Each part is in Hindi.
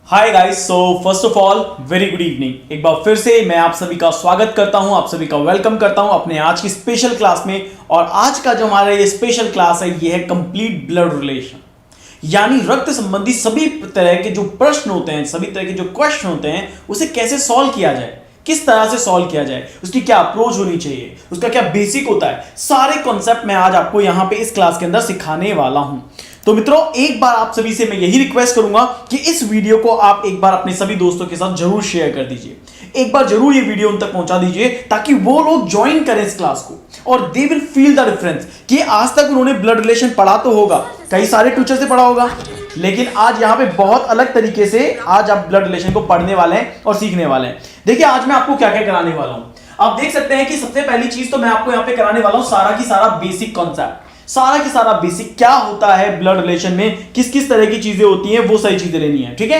Hi guys, so first of all very good evening. एक बार फिर से मैं आप सभी का स्वागत करता हूं, आप सभी का वेलकम करता हूं अपने आज की स्पेशल क्लास में। और आज का जो हमारा ये स्पेशल क्लास है ये है कंप्लीट ब्लड रिलेशन, यानी रक्त संबंधी सभी तरह के जो प्रश्न होते हैं, सभी तरह के जो क्वेश्चन होते हैं, उसे कैसे सॉल्व किया जाए, किस तरह से सॉल्व किया जाए, उसकी क्या अप्रोच होनी चाहिए, उसका क्या बेसिक होता है, सारे कॉन्सेप्ट मैं आज आपको यहां पे इस क्लास के अंदर सिखाने वाला हूं। तो मित्रों, एक बार आप सभी से मैं यही रिक्वेस्ट करूंगा कि इस वीडियो को आप एक बार अपने सभी दोस्तों के साथ जरूर शेयर कर दीजिए। एक बार जरूर ये वीडियो उन तक पहुंचा दीजिए ताकि वो लोग ज्वाइन करें इस क्लास को और they will feel the difference कि आज तक उन्होंने ब्लड रिलेशन पढ़ा तो होगा, कई सारे टीचर से पढ़ा होगा, लेकिन आज यहां पे बहुत अलग तरीके से आज आप ब्लड रिलेशन को पढ़ने वाले हैं और सीखने वाले हैं। देखिए आज मैं आपको क्या क्या कराने वाला हूं। आप देख सकते हैं कि सबसे पहली चीज तो मैं आपको यहां पे कराने वाला हूं सारा की सारा बेसिक कॉन्सेप्ट, सारा की सारा बेसिक क्या होता है ब्लड रिलेशन में, किस किस तरह की चीजें होती हैं, वो सही चीजें लेनी है। ठीक है,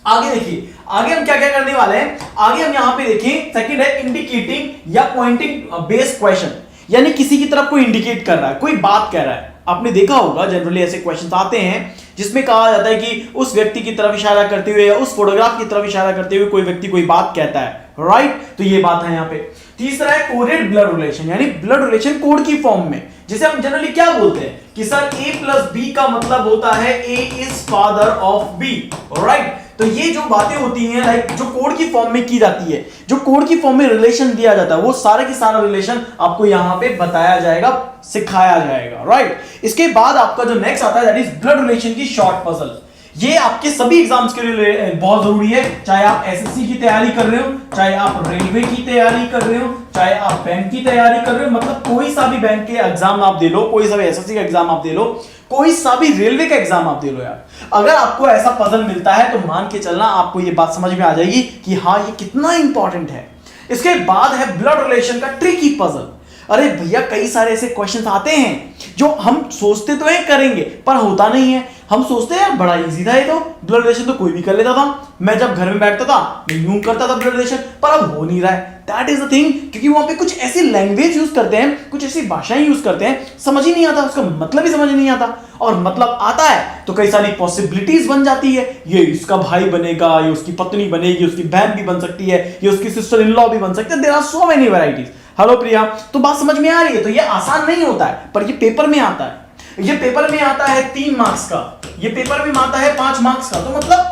आगे देखिए आगे हम क्या क्या करने वाले हैं। आगे हम यहां पे देखिए सेकंड है इंडिकेटिंग या पॉइंटिंग बेस्ड क्वेश्चन, यानी किसी की तरफ कोई इंडिकेट कर रहा है, कोई बात कह रहा है। आपने देखा होगा जनरली ऐसे क्वेश्चंस आते हैं जिसमें कहा जाता है कि उस व्यक्ति की तरफ इशारा करते हुए या उस फोटोग्राफ की तरफ इशारा करते हुए कोई व्यक्ति कोई बात कहता है, राइट। तो ये बात है यहां पे। तीसरा है कोडेड ब्लड रिलेशन, यानी ब्लड रिलेशन कोड की फॉर्म में, जिसे हम जनरली क्या बोलते हैं कि सर A प्लस बी का मतलब होता है A is father of B, right. तो ये जो बातें होती हैं लाइक जो कोड की फॉर्म में की जाती है, जो कोड की फॉर्म में रिलेशन दिया जाता है, वो सारे के सारा रिलेशन आपको यहां पे बताया जाएगा, सिखाया जाएगा, राइट। इसके बाद आपका जो नेक्स्ट आता है दैट इज ब्लड रिलेशन की शॉर्ट पजल। ये आपके सभी एग्जाम्स के लिए बहुत जरूरी है, चाहे आप एसएससी की तैयारी कर रहे हो, चाहे आप रेलवे की तैयारी कर रहे हो, चाहे आप बैंक की तैयारी कर रहे हो, मतलब कोई सा भी बैंक के एग्जाम आप दे लो, कोई सा भी एसएससी का एग्जाम आप दे लो, कोई सा भी रेलवे का एग्जाम आप दे लो यार, अगर आपको ऐसा पजल मिलता है तो मान के चलना आपको ये बात समझ में आ जाएगी कि हाँ ये कितना इंपॉर्टेंट है। इसके बाद है ब्लड रिलेशन का ट्रिकी पजल। अरे भैया कई सारे ऐसे क्वेश्चंस आते हैं जो हम सोचते तो है करेंगे पर होता नहीं है। हम सोचते हैं यार बड़ा इजी था ये, तो ब्लड रिलेशन तो कोई भी कर लेता था, मैं जब घर में बैठता था मैं यूं करता था ब्लड रिलेशन, पर अब हो नहीं रहा है। दैट इज द थिंग, क्योंकि वहां पे कुछ ऐसी लैंग्वेज यूज करते हैं, कुछ ऐसी भाषाएं यूज करते हैं, समझ ही नहीं आता, उसका मतलब ही समझ नहीं आता। और मतलब आता है तो कई सारी पॉसिबिलिटीज बन जाती है, ये इसका भाई बनेगा, ये उसकी पत्नी बनेगी, उसकी बहन भी बन सकती है, ये उसकी सिस्टर इन लॉ भी बन सकते हैं। There are so many varieties. Hello Priya, तो बात समझ में आ रही है। तो ये आसान नहीं होता है पर ये पेपर में आता है, ये पेपर में आता है 3 मार्क्स का, ये पेपर में आता है 5 मार्क्स का, तो मतलब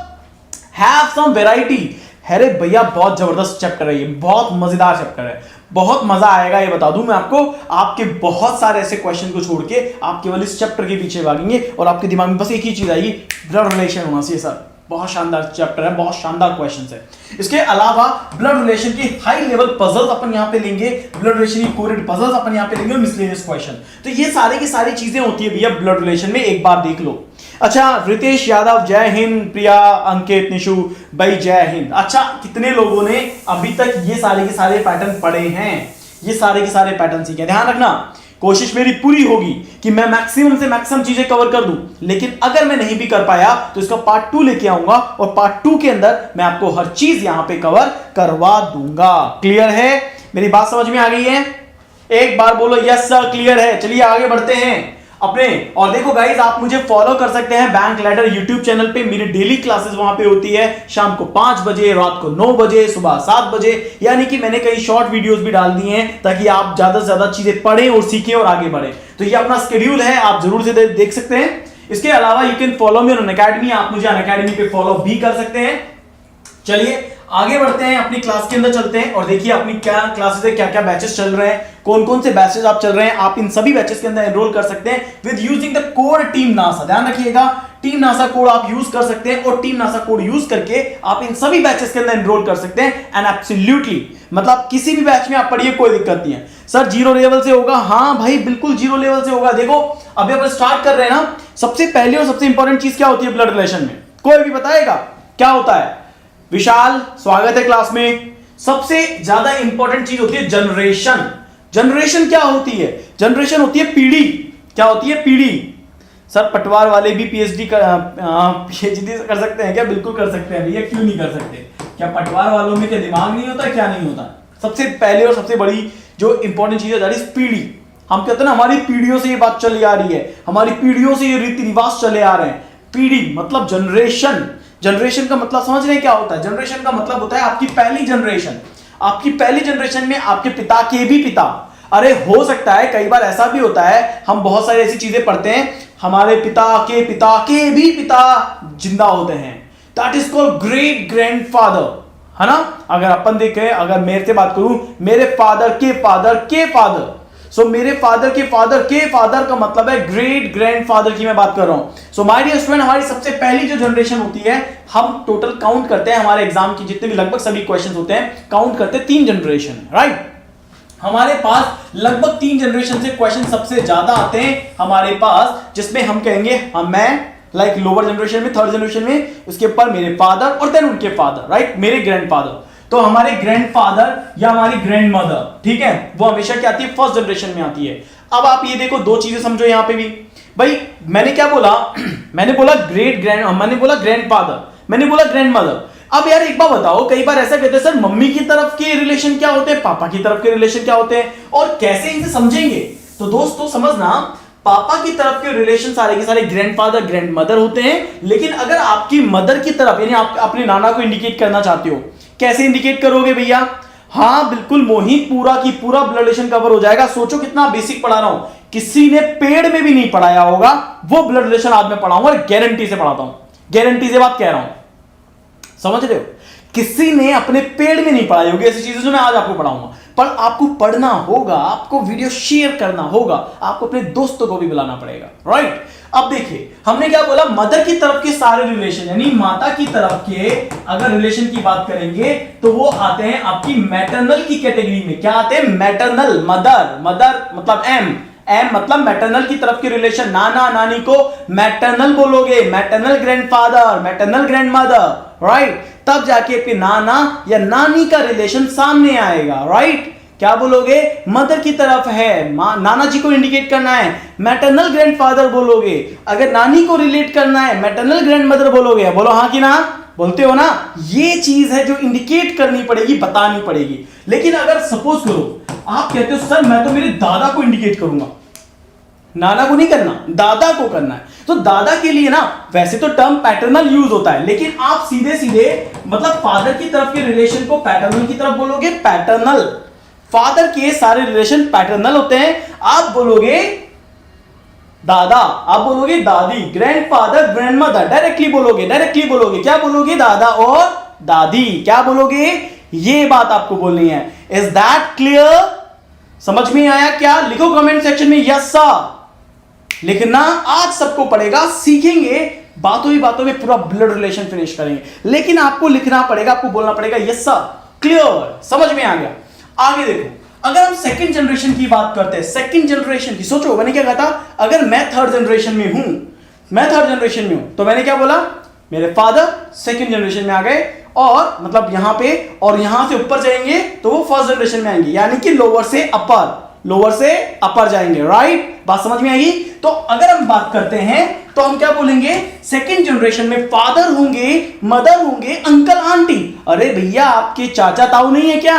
हैव सम वैरायटी। अरे भैया बहुत जबरदस्त चैप्टर है ये, बहुत मजेदार चैप्टर है, बहुत मजा आएगा ये बता दूं मैं आपको। आपके बहुत सारे ऐसे क्वेश्चन को छोड़ के आप केवल इस चैप्टर के पीछे भागेंगे और आपके दिमाग में बस एक ही चीज आएगी, ब्लड रिलेशन होना चाहिए सर। बहुत शानदार चैप्टर है, बहुत शानदार क्वेश्चंस है। इसके अलावा ब्लड रिलेशन की हाई लेवल पजल्स अपन यहां पे लेंगे, ब्लड रिलेशन की कोडेड पजल्स अपन यहां पे लेंगे और मिसलेनियस क्वेश्चन। तो ये सारी की सारी चीजें होती है भैया ब्लड रिलेशन में, एक बार देख लो। अच्छा रितेश यादव जय हिंद, प्रिया अंकित निशु भाई जय हिंद। अच्छा कितने लोगों ने अभी तक ये सारे के सारे पैटर्न पढ़े हैं, ये सारे के सारे पैटर्न सीखे? ध्यान रखना, कोशिश मेरी पूरी होगी कि मैं मैक्सिमम से मैक्सिमम चीजें कवर कर दूं, लेकिन अगर मैं नहीं भी कर पाया तो इसका पार्ट 2 लेके आऊंगा और पार्ट 2 के अंदर मैं आपको हर चीज यहां पे कवर करवा दूंगा। क्लियर है? मेरी बात समझ में आ गई है? एक बार बोलो यस सर क्लियर है। चलिए आगे बढ़ते हैं अपने। और देखो गाइज, आप मुझे फॉलो कर सकते हैं बैंक लैडर यूट्यूब चैनल पे, मेरी डेली क्लासेस वहां पे होती है, शाम को 5 बजे, रात को 9 बजे, सुबह 7 बजे, यानी कि मैंने कई शॉर्ट वीडियोस भी डाल दी हैं ताकि आप ज्यादा से ज्यादा चीजें पढ़ें और सीखें और आगे बढ़ें। तो ये अपना शेड्यूल है, आप जरूर से देख सकते हैं। इसके अलावा you can follow me on Unacademy, आप मुझे अनअकैडमी पे फॉलो भी कर सकते हैं। चलिए आगे बढ़ते हैं, अपनी क्लास के अंदर चलते हैं और देखिए अपनी क्या क्लासेस है, क्या क्या बैचेस चल रहे हैं, कौन कौन से बैचेस आप चल रहे हैं। आप इन सभी बैचेस के अंदर एनरोल कर सकते हैं with using the code team NASA. ध्यान रखिएगा, टीम नासा कोड आप यूज कर सकते हैं और टीम नासा कोड यूज करके आप इन सभी बैचेस के अंदर एनरोल कर सकते हैं। एंड एब्सोल्युटली मतलब किसी भी बैच में आप पढ़िए, कोई दिक्कत नहीं है। सर 0 लेवल से होगा? हाँ भाई बिल्कुल 0 लेवल से होगा। देखो अभी अपन स्टार्ट कर रहे हैं ना, सबसे पहले और सबसे इंपॉर्टेंट चीज क्या होती है ब्लड रिलेशन में? कोई भी बताएगा क्या होता है? विशाल स्वागत है क्लास में। सबसे ज्यादा इंपॉर्टेंट चीज होती है जनरेशन। जनरेशन क्या होती है? जनरेशन होती है पीढ़ी। क्या होती है? पीढ़ी। सर पटवार वाले भी पीएचडी कर सकते हैं क्या? बिल्कुल कर सकते हैं भैया, क्यों नहीं कर सकते? क्या पटवार वालों में क्या दिमाग नहीं होता, क्या नहीं होता? सबसे पहले और सबसे बड़ी जो इंपॉर्टेंट चीज है दैट इज पीढ़ी। हम कहते हैं ना हमारी पीढ़ियों से ये बात चली आ रही है, हमारी पीढ़ियों से ये रीति रिवाज चले आ रहे हैं। पीढ़ी मतलब जनरेशन। जनरेशन का मतलब समझ रहे हैं क्या होता है? जनरेशन का मतलब होता है आपकी पहली जनरेशन। आपकी पहली जनरेशन में आपके पिता के भी पिता। अरे हो सकता है कई बार ऐसा भी होता है, हम बहुत सारी ऐसी चीजें पढ़ते हैं, हमारे पिता के भी पिता जिंदा होते हैं, that is called great grandfather, है ना? अगर अपन देखें, अगर मेरे से बात करूं, मेरे फादर के फादर, सो मेरे फादर के फादर का मतलब है ग्रेट ग्रैंडफादर की मैं बात कर रहा हूं। सो माय डियर स्टूडेंट, हमारी सबसे पहली जो जनरेशन होती है, हम टोटल काउंट करते हैं हमारे एग्जाम की जितने भी लगभग सभी क्वेश्चंस होते हैं, काउंट करते हैं 3 जनरेशन, राइट? हमारे पास लगभग 3 जनरेशन से क्वेश्चन सबसे ज्यादा आते हैं हमारे पास, जिसमें हम कहेंगे मैं लाइक लोअर जनरेशन में, थर्ड जनरेशन में, उसके ऊपर मेरे फादर और देन उनके फादर, राइट? मेरे ग्रैंडफादर। तो हमारे ग्रैंडफादर या हमारी ग्रैंडमदर, ठीक है, वो हमेशा क्या आती है? फर्स्ट जनरेशन में आती है। अब आप ये देखो, 2 चीजें समझो यहां पे भी भाई। मैंने क्या बोला? मैंने बोला मैंने बोला ग्रैंडफादर, मैंने बोला ग्रैंडमदर। अब यार एक बात बताओ, कई बार ऐसा कहते हैं सर मम्मी की तरफ के रिलेशन क्या होते हैं, पापा की तरफ के रिलेशन क्या होते हैं, और कैसे इसे समझेंगे? तो दोस्तों समझना, पापा की तरफ के रिलेशन सारे के सारे ग्रैंडफादर ग्रैंडमदर होते हैं, लेकिन अगर आपकी मदर की तरफ यानी आप अपने नाना को इंडिकेट करना चाहते हो, कैसे इंडिकेट करोगे भैया? हाँ बिल्कुल मोहित, पूरा की पूरा ब्लड रिलेशन कवर हो जाएगा। सोचो कितना बेसिक पढ़ा रहा हूं, किसी ने पेड़ में भी नहीं पढ़ाया होगा वो ब्लड रिलेशन आज मैं पढ़ाऊंगा, और गारंटी से पढ़ाता हूं, गारंटी से बात कह रहा हूं, समझ रहे हो? किसी ने अपने पेड़ में नहीं पढ़ाई होगी ऐसी चीजें जो मैं आज आपको पढ़ाऊंगा, पर आपको पढ़ना होगा, आपको वीडियो शेयर करना होगा, आपको अपने दोस्तों को भी बुलाना पड़ेगा, राइट? अब देखिए हमने क्या बोला, मदर की तरफ के सारे रिलेशन यानी माता की तरफ के अगर रिलेशन की बात करेंगे तो वो आते हैं आपकी मैटरनल की कैटेगरी में। क्या आते हैं? मैटरनल। मदर मतलब एम मतलब मैटरनल की तरफ के रिलेशन, नाना नानी को मैटरनल बोलोगे, maternal grandfather, maternal grandmother, right? तब जाके आपके नाना या नानी का रिलेशन सामने आएगा, राइट? क्या बोलोगे? मदर की तरफ है, नाना जी को इंडिकेट करना है, मैटरनल ग्रैंडफादर बोलोगे। अगर नानी को रिलेट करना है, मैटरनल ग्रैंडमदर बोलोगे। बोलो हाँ कि ना? बोलते हो ना? ये चीज है जो इंडिकेट करनी पड़ेगी, बतानी पड़ेगी। लेकिन अगर सपोज करो आप कहते हो सर मैं तो मेरे दादा को इंडिकेट करूंगा, नाना को नहीं करना, दादा को करना है, तो दादा के लिए ना वैसे तो टर्म पैटर्नल यूज होता है, लेकिन आप सीधे सीधे मतलब फादर की तरफ के रिलेशन को पैटर्नल की तरफ बोलोगे, पैटर्नल। फादर के सारे रिलेशन पैटर्नल होते हैं, आप बोलोगे दादा, आप बोलोगे दादी, ग्रैंडफादर ग्रैंडमदर डायरेक्टली बोलोगे। क्या बोलोगे? दादा और दादी। क्या बोलोगे? ये बात आपको बोलनी है। Is that clear? समझ में आया क्या? लिखो कमेंट सेक्शन में यस सर। लिखना आज सबको पड़ेगा, सीखेंगे, बातों ही बातों में पूरा ब्लड रिलेशन फिनिश करेंगे, लेकिन आपको लिखना पड़ेगा, आपको बोलना पड़ेगा यस सर, क्लियर, समझ में आ गया। आगे देखो, अगर हम सेकंड जनरेशन की बात करते हैं, सेकंड जनरेशन की, सोचो मैंने क्या कहा था, अगर मैं थर्ड जनरेशन में हूं, तो मैंने क्या बोला, मेरे फादर सेकंड जनरेशन में आ गए, और मतलब यहां पे, और यहां से ऊपर जाएंगे तो वो फर्स्ट जनरेशन में आएंगे, यानी कि लोअर से अपर जाएंगे, राइट? बात समझ में आएगी? तो अगर हम बात करते हैं तो हम क्या बोलेंगे, सेकंड जनरेशन में फादर होंगे, मदर होंगे, अंकल आंटी। अरे भैया आपके चाचा ताऊ नहीं है क्या,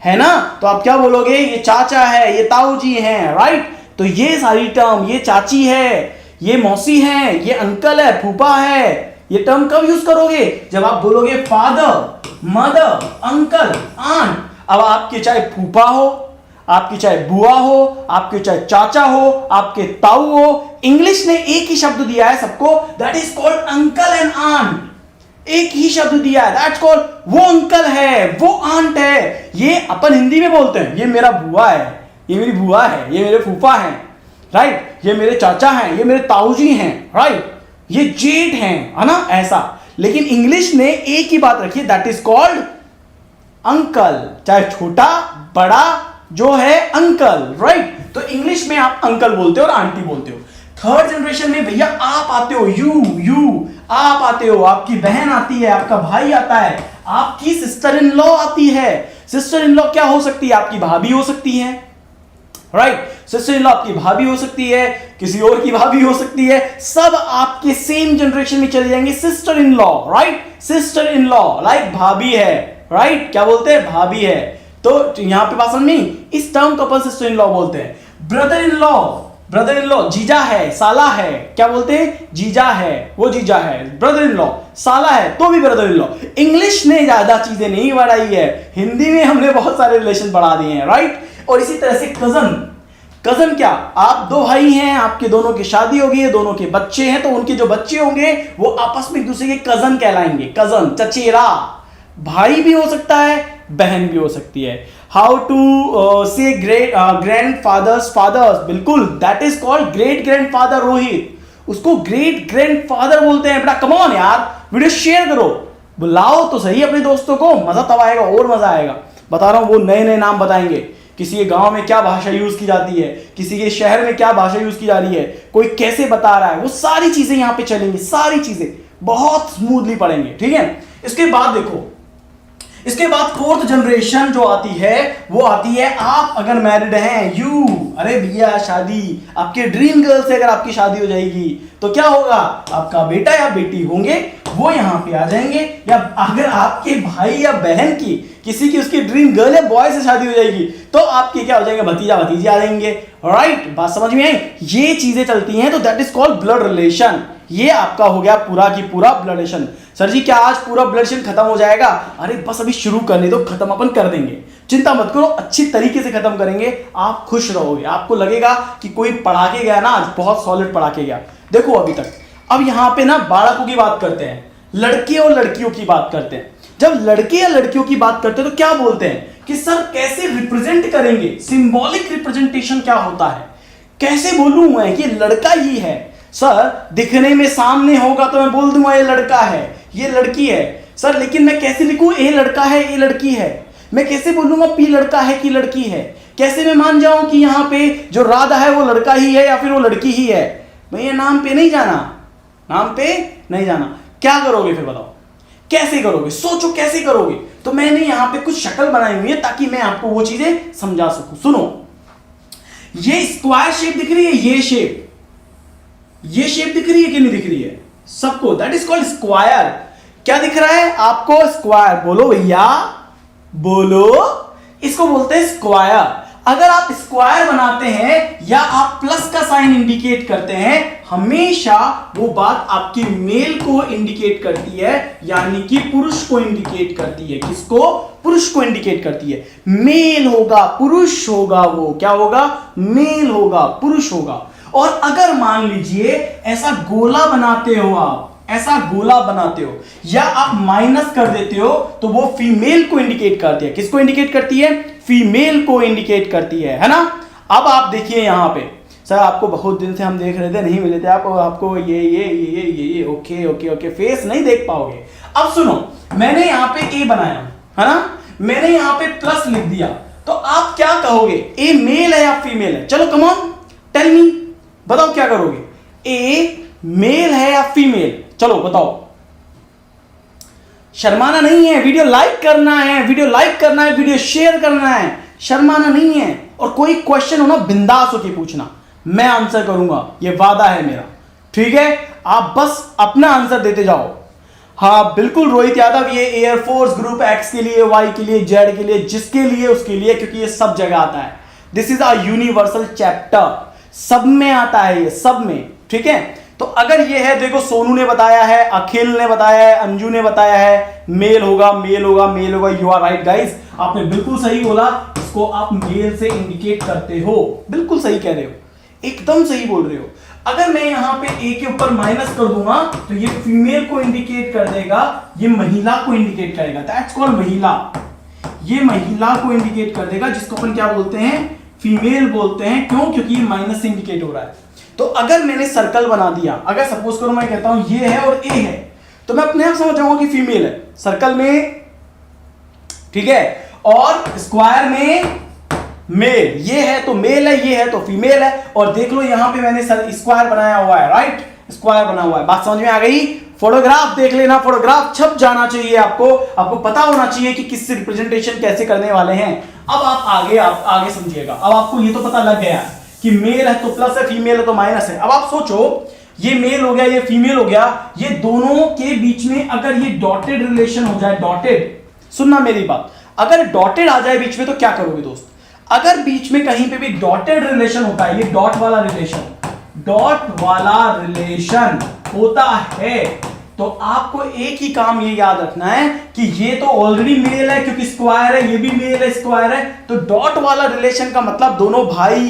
है ना? तो आप क्या बोलोगे, ये चाचा है, ये ताऊ जी हैं, राइट? तो ये सारी टर्म, ये चाची है, ये मौसी है, ये अंकल है, फूफा है, ये टर्म कब यूज करोगे, जब आप बोलोगे फादर, मदर, अंकल, आंट। अब आपके चाहे फूफा हो, आपकी चाहे बुआ हो, आपके चाहे चाचा हो, आपके ताऊ हो, इंग्लिश ने एक ही शब्द दिया है सबको, that is called uncle and aunt. एक ही शब्द दिया है, दैट्स कॉल्ड, वो अंकल है, वो आंट है। ये अपन हिंदी में बोलते हैं, ये मेरा बुआ है, ये मेरी बुआ है, ये मेरे फूफा हैं, राइट? ये मेरे चाचा हैं, ये मेरे ताऊजी हैं, राइट? ये जेठ हैं, है ना? ऐसा। लेकिन इंग्लिश ने एक ही बात रखी है, दैट इज कॉल्ड अंकल, चाहे छोटा बड़ा जो है अंकल, राइट? तो इंग्लिश में आप अंकल बोलते हो और आंटी बोलते हो। थर्ड जनरेशन में भैया आप आते हो, यू आप आते हो, आपकी बहन आती है, आपका भाई आता है, आपकी सिस्टर इन लॉ आती है। सिस्टर इन लॉ क्या हो सकती है, आपकी भाभी हो सकती है, राइट? सिस्टर इन लॉ आपकी भाभी हो सकती है, किसी और की भाभी हो सकती है, सब आपके सेम जनरेशन में चले जाएंगे। Sister in law, right? Sister in law like भाभी है, राइट? क्या बोलते हैं, भाभी है। तो यहां पे बात समझ में, इस टर्म को अपन सिस्टर इन लॉ बोलते हैं। Brother in law, brother in law, जीजा है, साला है, क्या बोलते हैं, जीजा है, वो जीजा है, ब्रदर इन लॉ, साला है तो भी ब्रदर इन लॉ। इंग्लिश ने ज्यादा चीजें नहीं बढ़ाई है, हिंदी में हमने बहुत सारे रिलेशन बढ़ा दिए हैं, राइट। और इसी तरह से कजन, कजन क्या, आप दो भाई हैं, आपके दोनों की शादी होगी है, दोनों के बच्चे हैं, तो उनके जो बच्चे होंगे वो आपस में एक दूसरे के कजन कहलाएंगे, कजन, चचेरा। भाई भी हो सकता है, बहन भी हो सकती है। हाउ टू से ग्रेट ग्रैंड फादर्स फादर्स, बिल्कुल, that is called great grand father Rohit, उसको ग्रेट ग्रैंड फादर बोलते हैं। बेटा कम ऑन यार, वीडियो शेयर करो, बुलाओ तो सही अपने दोस्तों को, मजा तब आएगा, और मजा आएगा। बता रहा हूं, वो नए नए नाम बताएंगे, किसी के गांव में क्या भाषा यूज की जाती है, किसी के शहर में क्या भाषा यूज की जा रही है, कोई कैसे बता रहा है, वो सारी चीजें यहां पे चलेंगी, सारी चीजें बहुत स्मूथली पढ़ेंगे, ठीक है। इसके बाद देखो, इसके बाद फोर्थ जनरेशन जो आती है वो आती है, आप अगर मैरिड हैं, यू, अरे भैया शादी, आपके ड्रीम गर्ल से अगर आपकी शादी हो जाएगी तो क्या होगा, आपका बेटा या बेटी होंगे वो यहां पे आ जाएंगे। या अगर आपके भाई या बहन की, किसी की उसकी ड्रीम गर्ल या बॉय से शादी हो जाएगी तो आपके क्या हो जाएंगे, भतीजा भतीजी आ जाएंगे, राइट। बात समझ में आई, ये चीजें चलती हैं, तो that is called blood relation. ये आपका हो गया पूरा की पूरा ब्लड रिलेशन। सर जी क्या आज पूरा ब्लड रिलेशन खत्म हो जाएगा, अरे बस अभी शुरू करने दो, खत्म अपन कर देंगे, चिंता मत करो, अच्छी तरीके से खत्म करेंगे, आप खुश रहोगे, आपको लगेगा कि कोई पढ़ा के गया ना, आज बहुत सॉलिड पढ़ा के गया। देखो अभी तक, अब यहां पे ना बालकों की बात करते हैं, लड़के और लड़कियों की बात करते हैं। जब लड़के या लड़कियों की बात करते हैं तो क्या बोलते हैं कि सर कैसे रिप्रेजेंट करेंगे, सिंबॉलिक रिप्रेजेंटेशन क्या होता है, कैसे बोलूं मैं कि लड़का ही है। सर दिखने में सामने होगा तो मैं बोल दूंगा ये लड़का है, ये लड़की है। सर लेकिन मैं कैसे लिखूं, ए लड़का है, ए लड़की है, मैं कैसे बोलूंगा पी लड़का है कि लड़की है, कैसे मैं मान जाऊं कि यहां पे जो राधा है वो लड़का ही है या फिर वो लड़की ही है। भैया नाम पे नहीं जाना, नाम पे नहीं जाना, क्या करोगे फिर बताओ, कैसे करोगे, सोचो कैसे करोगे। तो मैंने यहां पे कुछ शक्ल बनाई हुई है ताकि मैं आपको वो चीजें समझा सकूं। सुनो, ये स्क्वायर शेप दिख रही है, ये शेप दिख रही है कि नहीं दिख रही है सबको, दैट इज कॉल्ड स्क्वायर। क्या दिख रहा है आपको, स्क्वायर, बोलो भैया बोलो, इसको बोलते हैं स्क्वायर। अगर आप स्क्वायर बनाते हैं या आप प्लस का साइन इंडिकेट करते हैं, हमेशा वो बात आपकी मेल को इंडिकेट करती है, यानी कि पुरुष को इंडिकेट करती है। किसको, पुरुष को इंडिकेट करती है। मेल होगा, पुरुष होगा, वो क्या होगा, मेल होगा, पुरुष होगा। और अगर मान लीजिए ऐसा गोला बनाते हो, आप ऐसा गोला बनाते हो या आप माइनस कर देते हो तो वो फीमेल को इंडिकेट करती है। किसको इंडिकेट करती है, फीमेल को इंडिकेट करती है ना। अब आप देखिए यहां पे, सर आपको बहुत दिन से हम देख रहे थे, नहीं मिले थे आपको ये ओके ओके ओके, फेस नहीं देख पाओगे। अब सुनो, मैंने यहां पे ए बनाया है ना, मैंने यहां पे प्लस लिख दिया, तो आप क्या कहोगे, ए मेल है या फीमेल है, चलो कम ऑन टेल मी, बताओ क्या करोगे, ए मेल है या फीमेल, चलो बताओ। शर्माना नहीं है, वीडियो लाइक करना है, वीडियो लाइक करना है, वीडियो शेयर करना है, शर्माना नहीं है। और कोई क्वेश्चन हो ना बिंदास होके पूछना, मैं आंसर करूंगा, ये वादा है मेरा, ठीक है। आप बस अपना आंसर देते जाओ। हाँ बिल्कुल रोहित यादव, ये एयरफोर्स ग्रुप एक्स के लिए, वाई के लिए, जेड के लिए, जिसके लिए उसके लिए, क्योंकि ये सब जगह आता है। This is a universal chapter, सब में आता है ये, सब में, ठीक है। तो अगर ये है, देखो सोनू ने बताया है, अखिल ने बताया है, अंजू ने बताया है, मेल होगा, मेल होगा, मेल होगा। यू आर राइट गाइस, आपने बिल्कुल सही बोला, इसको आप मेल से इंडिकेट करते हो, बिल्कुल सही कह रहे हो, एकदम सही बोल रहे हो। अगर मैं यहां पे ए के ऊपर माइनस कर दूंगा तो ये फीमेल को इंडिकेट कर देगा, ये महिला को इंडिकेट करेगा, दैट्स कॉल्ड महिला। ये महिला को इंडिकेट कर देगा, जिसको अपन क्या बोलते हैं, फीमेल बोलते हैं। क्यों, क्योंकि ये माइनस से इंडिकेट हो रहा है। तो अगर मैंने सर्कल बना दिया, अगर सपोज करो मैं कहता हूं ये है और ए है, तो मैं अपने आप समझ जाऊंगा कि फीमेल है सर्कल में, ठीक है। और स्क्वायर में मेल, ये है तो मेल है, ये है तो फीमेल है। और देख लो यहां पे मैंने स्क्वायर बनाया हुआ है, राइट, स्क्वायर बना हुआ है। बात समझ में आ गई। फोटोग्राफ देख लेना, फोटोग्राफ छप जाना चाहिए आपको पता होना चाहिए कि किससे रिप्रेजेंटेशन कैसे करने वाले हैं। अब आप आगे समझिएगा। अब आपको ये तो पता लग गया कि मेल है तो प्लस है, फीमेल है तो माइनस है। अब आप सोचो, ये मेल हो गया, ये फीमेल हो गया, ये दोनों के बीच में अगर ये डॉटेड रिलेशन हो जाए, डॉटेड, सुनना मेरी बात, अगर डॉटेड आ जाए बीच में तो क्या करोगे दोस्त। अगर बीच में कहीं पे भी डॉटेड रिलेशन होता है, ये डॉट वाला रिलेशन होता है, तो आपको एक ही काम ये याद रखना है कि ये तो ऑलरेडी मेल है क्योंकि स्क्वायर है, ये भी मेल है, स्क्वायर है, तो डॉट वाला रिलेशन का मतलब दोनों भाई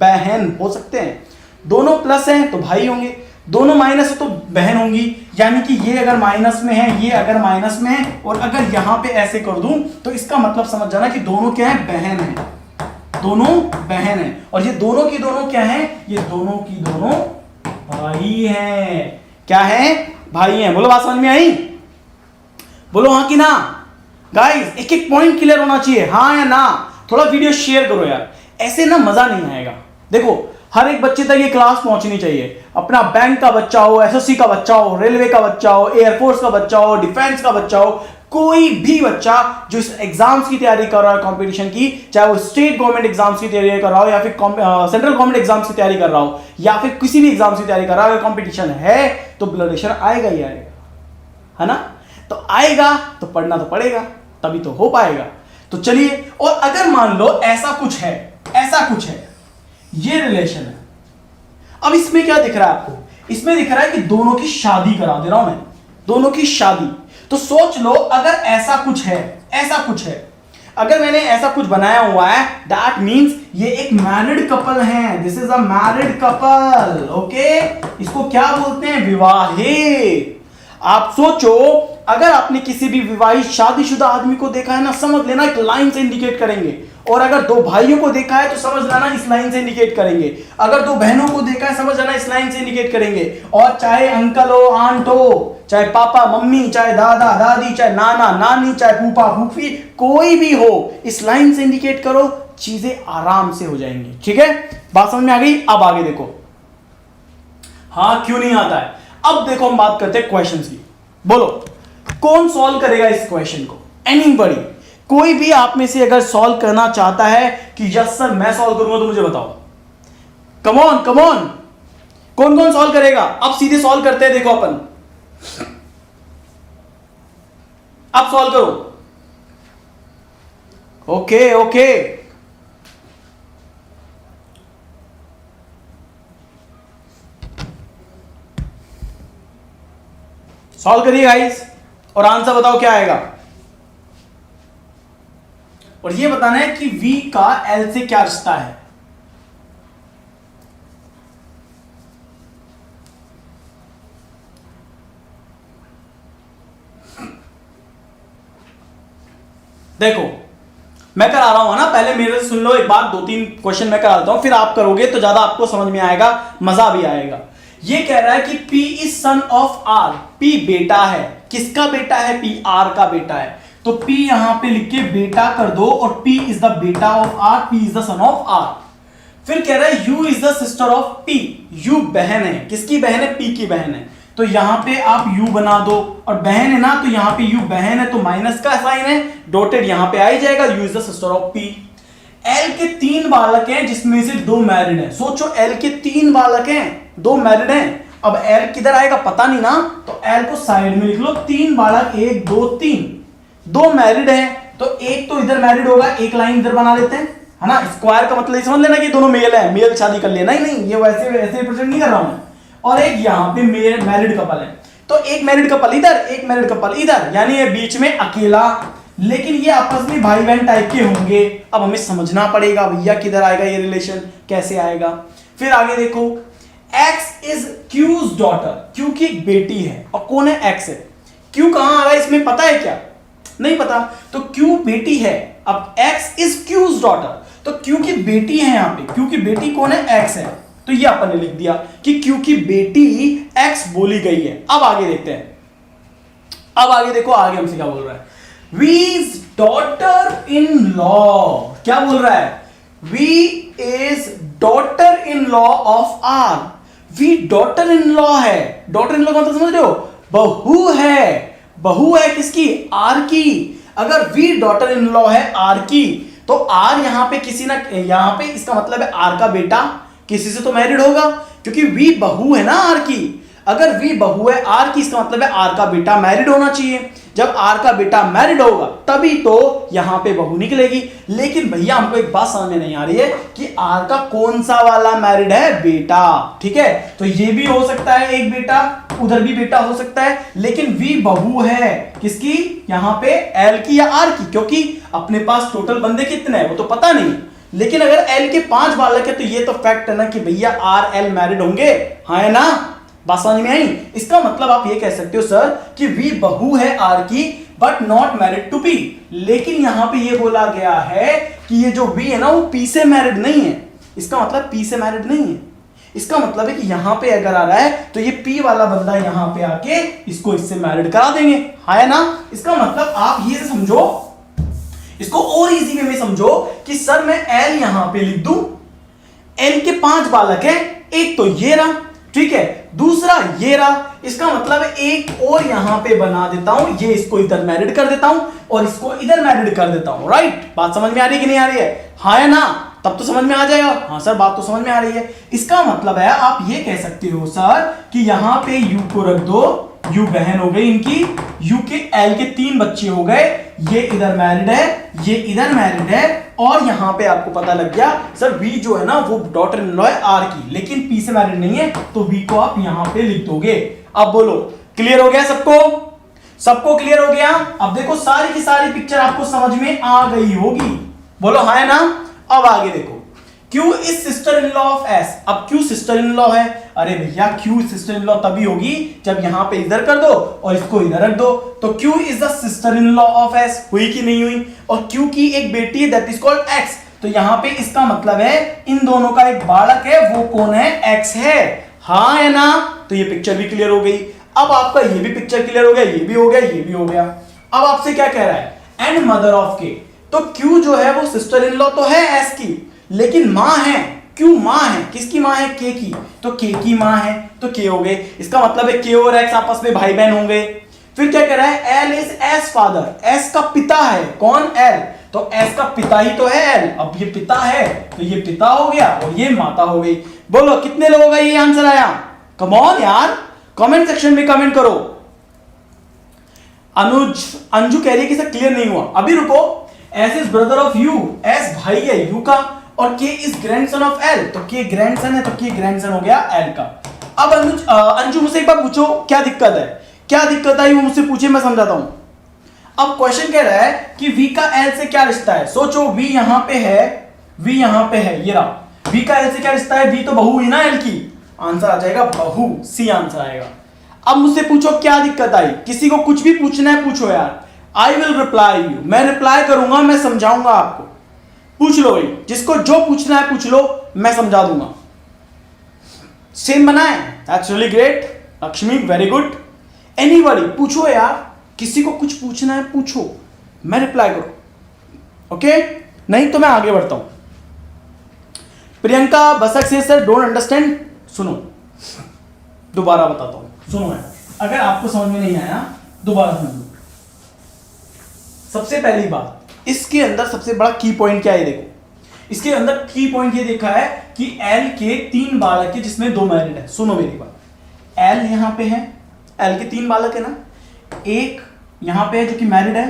बहन हो सकते हैं। दोनों प्लस हैं तो भाई होंगे, दोनों माइनस है तो बहन होंगी। यानी कि ये अगर माइनस में है, ये अगर माइनस में है, और अगर यहां पे ऐसे कर दूं तो इसका मतलब समझ जाना कि दोनों क्या है, बहन है, दोनों बहन है। और ये दोनों की दोनों क्या है, ये दोनों की दोनों भाई हैं। क्या है, भाई हैं। बोलो बात समझ में आई, बोलो हाँ कि ना। गाइस एक एक पॉइंट क्लियर होना चाहिए, हाँ या ना। थोड़ा वीडियो शेयर करो यार, ऐसे ना मजा नहीं आएगा। देखो हर एक बच्चे तक ये क्लास पहुंचनी चाहिए, अपना बैंक का बच्चा हो, एसएससी का बच्चा हो, रेलवे का बच्चा हो, एयरफोर्स का बच्चा हो, डिफेंस का बच्चा हो, कोई भी बच्चा जो इस एग्जाम्स की तैयारी कर रहा है कंपटीशन की, चाहे वो स्टेट गवर्नमेंट एग्जाम्स की तैयारी कर रहा हो या फिर सेंट्रल गवर्नमेंट एग्जाम्स की तैयारी कर रहा हो या फिर किसी भी एग्जाम्स की तैयारी कर रहा हो, अगर कंपटीशन है तो ब्लड प्रेशर आएगा ही आएगा, है ना। तो आएगा तो पढ़ना तो पड़ेगा, तभी तो हो पाएगा। तो चलिए, और अगर मान लो ऐसा कुछ है, ये रिलेशन है। अब इसमें क्या दिख रहा है आपको, इसमें दिख रहा है कि दोनों की शादी करा दे रहा हूं मैं, दोनों की शादी। तो सोच लो अगर ऐसा कुछ है, अगर मैंने ऐसा कुछ बनाया हुआ है, दैट मींस ये एक मैरिड कपल है, this is a married couple, okay. इसको क्या बोलते हैं, विवाहित। आप सोचो अगर आपने किसी भी विवाहित शादीशुदा आदमी को देखा है ना, समझ लेना एक लाइन से इंडिकेट करेंगे। और अगर दो भाइयों को देखा है तो समझ लेना इस लाइन से इंडिकेट करेंगे। अगर दो बहनों को देखा है समझ लेना इस लाइन से इंडिकेट करेंगे। और चाहे अंकल हो, आंट हो, चाहे पापा मम्मी, चाहे दादा दादी, चाहे नाना नानी, चाहे फूफा फूफी, कोई भी हो, इस लाइन से इंडिकेट करो, चीजें आराम से हो जाएंगी। ठीक है, बात समझ में आ गई। अब आगे देखो, हाँ क्यों नहीं आता है। अब देखो हम बात करते हैं क्वेश्चंस की। बोलो कौन सॉल्व करेगा इस क्वेश्चन को, एनीबॉडी, कोई भी आप में से अगर सॉल्व करना चाहता है कि यस सर मैं सॉल्व करूंगा, तो मुझे बताओ। कम ऑन कौन कौन सॉल्व करेगा। अब सीधे सॉल्व करते हैं, देखो अपन अब सॉल्व करो। ओके सॉल्व करिए गाइस, और आंसर बताओ क्या आएगा। और ये बताना है कि V का L से क्या रिश्ता है। देखो मैं करा रहा हूं ना, पहले मेरे से सुन लो एक बार, 2-3 क्वेश्चन मैं करा देता हूं, फिर आप करोगे तो ज्यादा आपको समझ में आएगा, मजा भी आएगा। ये कह रहा है कि P is son of R, P बेटा है, किसका बेटा है, P R का बेटा है। तो P यहां पे लिख के बेटा कर दो, और P इज द बेटा of R, P is the son of R। फिर कह रहा है U is the sister of P, U बहन है, किसकी बहन है, P की बहन है। तो यहां पे आप U बना दो, और बहन है ना, तो यहां पे U बहन है तो माइनस का साइन है, डॉटेड यहां पे आ ही जाएगा, U is the sister of P। L के 3 बालक हैं जिसमें से 2 मैरिड हैं। सोचो L के 3 बालक हैं, 2 मैरिड हैं। अब L किधर आएगा पता नहीं ना, तो L को साइड में लिख लो, 3 बालक, 1 2 3, 2 मैरिड हैं, तो एक तो इधर मैरिड होगा, एक लाइन इधर बना लेते हैं, है ना। स्क्वायर का मतलब समझ लेना कि दोनों मेल है, मेल शादी कर लेना ही नहीं, ये वैसे रिप्रेजेंट नहीं कर रहा हूं मैं। और एक यहां पे मैरिड कपल है, तो एक मैरिड कपल इधर, एक मैरिड कपल इधर, यानी ये बीच में अकेला, लेकिन ये आपस में भाई बहन टाइप के होंगे। अब हमें समझना पड़ेगा भैया किधर आएगा ये रिलेशन, कैसे आएगा। फिर आगे देखो, X is Q's daughter, Q की एक बेटी है, और कौन है, X है। Q कहां आ रहा है इसमें पता है क्या, नहीं पता, तो Q बेटी है। अब X इज Q's डॉटर, तो Q की बेटी है, यहां पे Q की बेटी कौन है, X है। तो ये अपन ने लिख दिया कि Q की बेटी X बोली गई है। अब आगे देखते हैं, अब आगे देखो आगे हमसे क्या बोल रहा है। V's डॉटर इन लॉ, क्या बोल रहा है, V is daughter in law of R। V daughter in law है, डॉटर इन लॉ का मतलब समझ रहे हो, बहू है, बहू है किसकी, R की। अगर V डॉटर इन लॉ है R की, तो R यहां पे किसी ना, यहां पे इसका मतलब है R का बेटा किसी से तो मैरिड होगा, क्योंकि V बहू है ना R की। अगर V बहू है R की, इसका मतलब है R का बेटा मैरिड होना चाहिए। जब आर का बेटा मैरिड होगा तभी तो यहां पे बहू निकलेगी। लेकिन भैया हमको एक बात समझ में नहीं आ रही है कि आर का कौन सा वाला मैरिड है, बेटा। ठीक है, तो ये भी हो सकता है एक बेटा, उधर भी बेटा हो सकता है, लेकिन वी बहू है किसकी, यहां पे एल की या आर की, क्योंकि अपने पास टोटल बंदे कितने हैं वो तो पता नहीं। लेकिन अगर एल के 5 बालक है तो ये तो फैक्ट है ना कि भैया आर एल मैरिड होंगे, हाँ है ना, बात समझ में आई। इसका मतलब आप ये कह सकते हो सर कि वी बहू है आर की but not married to P. लेकिन यहां पे ये बोला गया है कि ये जो वी है ना वो पी से मैरिड नहीं है। इसका मतलब पी से मैरिड नहीं है, इसका मतलब है कि यहां पे अगर आ रहा है तो ये पी वाला बंदा यहां पे आके इसको इससे मैरिड करा देंगे, है ना। इसका मतलब आप ये समझो, इसको और इजी वे में समझो कि सर मैं एल यहां पे लिख दूं, एल के 5 बालक हैं, एक तो ये रहा, ठीक है, दूसरा ये रहा। इसका मतलब है एक और यहां पे बना देता हूं, ये इसको इधर मैरिड कर देता हूं और इसको इधर मैरिड कर देता हूं, राइट। बात समझ में आ रही है कि नहीं आ रही है, हाँ है ना, तब तो समझ में आ जाएगा। हाँ सर बात तो समझ में आ रही है। इसका मतलब है आप ये कह सकते हो सर कि यहां पे यू को रख दो, यू बहन हो गई इनकी, यू के एल के 3 बच्चे हो गए, ये इधर मैरिड है, ये इधर मैरिड है, और यहां पे आपको पता लग गया सर वी जो है ना वो डॉटर इन लॉ है आर की, लेकिन पी से मैरिड नहीं है, तो वी को आप यहां पे लिख दोगे। अब बोलो क्लियर हो गया सबको, सबको क्लियर हो गया। अब देखो सारी की सारी पिक्चर आपको समझ में आ गई होगी, बोलो हाँ है ना। अब आगे देखो, Q is sister in law of S। अब Q सिस्टर इन लॉ है, अरे भैया Q सिस्टर इन लॉ तभी होगी जब यहां पे इधर कर दो और इसको इधर रख दो, तो Q is the sister in law of S। हुई कि नहीं हुई। और Q की एक बेटी है दैट इज कॉल्ड X, तो यहां पे इसका मतलब है इन दोनों का एक बालक है, वो कौन है, X है, हाँ है ना। तो ये पिक्चर भी क्लियर हो गई। अब आपका ये भी पिक्चर क्लियर हो गया, ये भी हो गया, ये भी हो गया। अब आपसे क्या कह रहा है, एंड मदर ऑफ K। तो Q जो है वो सिस्टर इन लॉ तो है S की, लेकिन मां है, क्यों मां है, किसकी मां है, K की, तो K की मां है तो K हो गए। इसका मतलब है K और X आपस में भाई बहन होंगे। फिर क्या कह रहा है, L is S father, S का पिता है, कौन, L, तो S का पिता ही तो है L। अब ये पिता है तो ये पिता हो गया और ये माता हो गई। बोलो कितने लोगों का ये आंसर आया, कम ऑन यार, कमेंट सेक्शन में कमेंट करो। अनुज अंजू कह रही है कि सर क्लियर नहीं हुआ, अभी रुको। S is brother of U, S भाई है U का, और K is grandson of L, तो K ग्रैंडसन है तो K ग्रैंडसन हो गया L का। अब अंजू मुझसे एक बार पूछो क्या दिक्कत है, क्या दिक्कत आई वो मुझसे पूछे, मैं समझाता हूं। अब क्वेश्चन कह रहा है कि V का L से क्या रिश्ता है। सोचो V यहां पे है, V यहां पे है, ये रहा, V का L से क्या रिश्ता है, V तो बहू हुई ना L की, आंसर आ जाएगा बहू, सी आंसर आएगा। अब मुझसे पूछो क्या दिक्कत आई, किसी को कुछ भी पूछना है पूछो यार, आई विल रिप्लाई यू, मैं रिप्लाई करूंगा, मैं समझाऊंगा आपको, पूछ लो भाई, जिसको जो पूछना है पूछ लो, मैं समझा दूंगा। सेम बनाए, that's really great, Lakshmi very good. Anybody पूछो यार, किसी को कुछ पूछना है पूछो, मैं रिप्लाई करूं, ओके, नहीं तो मैं आगे बढ़ता हूं। प्रियंका बसक से सर डोंट अंडरस्टैंड, सुनो दोबारा बताता हूं, सुनो यार, अगर आपको समझ में नहीं आया दोबारा समझ लो। सबसे पहली बात, इसके अंदर सबसे बड़ा की पॉइंट क्या है, देखो इसके अंदर की पॉइंट ये देखा है कि L के 3 बालक है जिसमें 2 मैरिड है। सुनो मेरी बात, L यहां पे है, L के 3 बालक है ना, एक यहां पे है जो कि मैरिड है,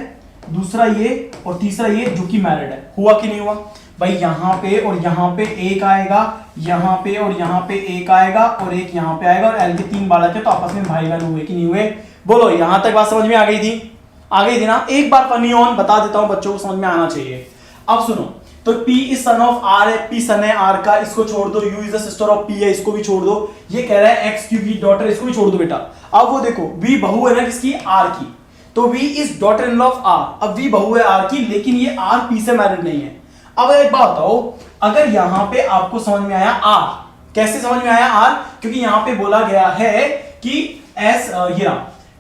दूसरा ये और तीसरा ये जो कि मैरिड है। हुआ कि नहीं हुआ भाई, यहां पे और यहां पे एक आएगा, यहां पे और यहां पे एक आएगा और एक यहां पे आएगा, और L के 3 बालक है तो आपस में भाई बहन हुए कि नहीं हुए, बोलो। यहां तक बात समझ में आ गई थी, आ गई थी ना। एक बार फनी ऑन बता देता हूं, बच्चों को समझ में आना चाहिए। अब सुनो, तो P is son of R है, P सन है R का, इसको छोड़ दो, U is the sister of P है, इसको भी छोड़ दो। ये कह रहा है X Q की डॉटर, इसको भी छोड़ दो बेटा। अब वो देखो V बहू है ना किसकी, R की, तो V is daughter in law of R। अब V बहू है R की, लेकिन ये R P से मैरिड नहीं है। अब एक बात बताओ, अगर यहां पे आपको समझ में आया R, कैसे समझ में आया R, क्योंकि यहां पे बोला गया है कि S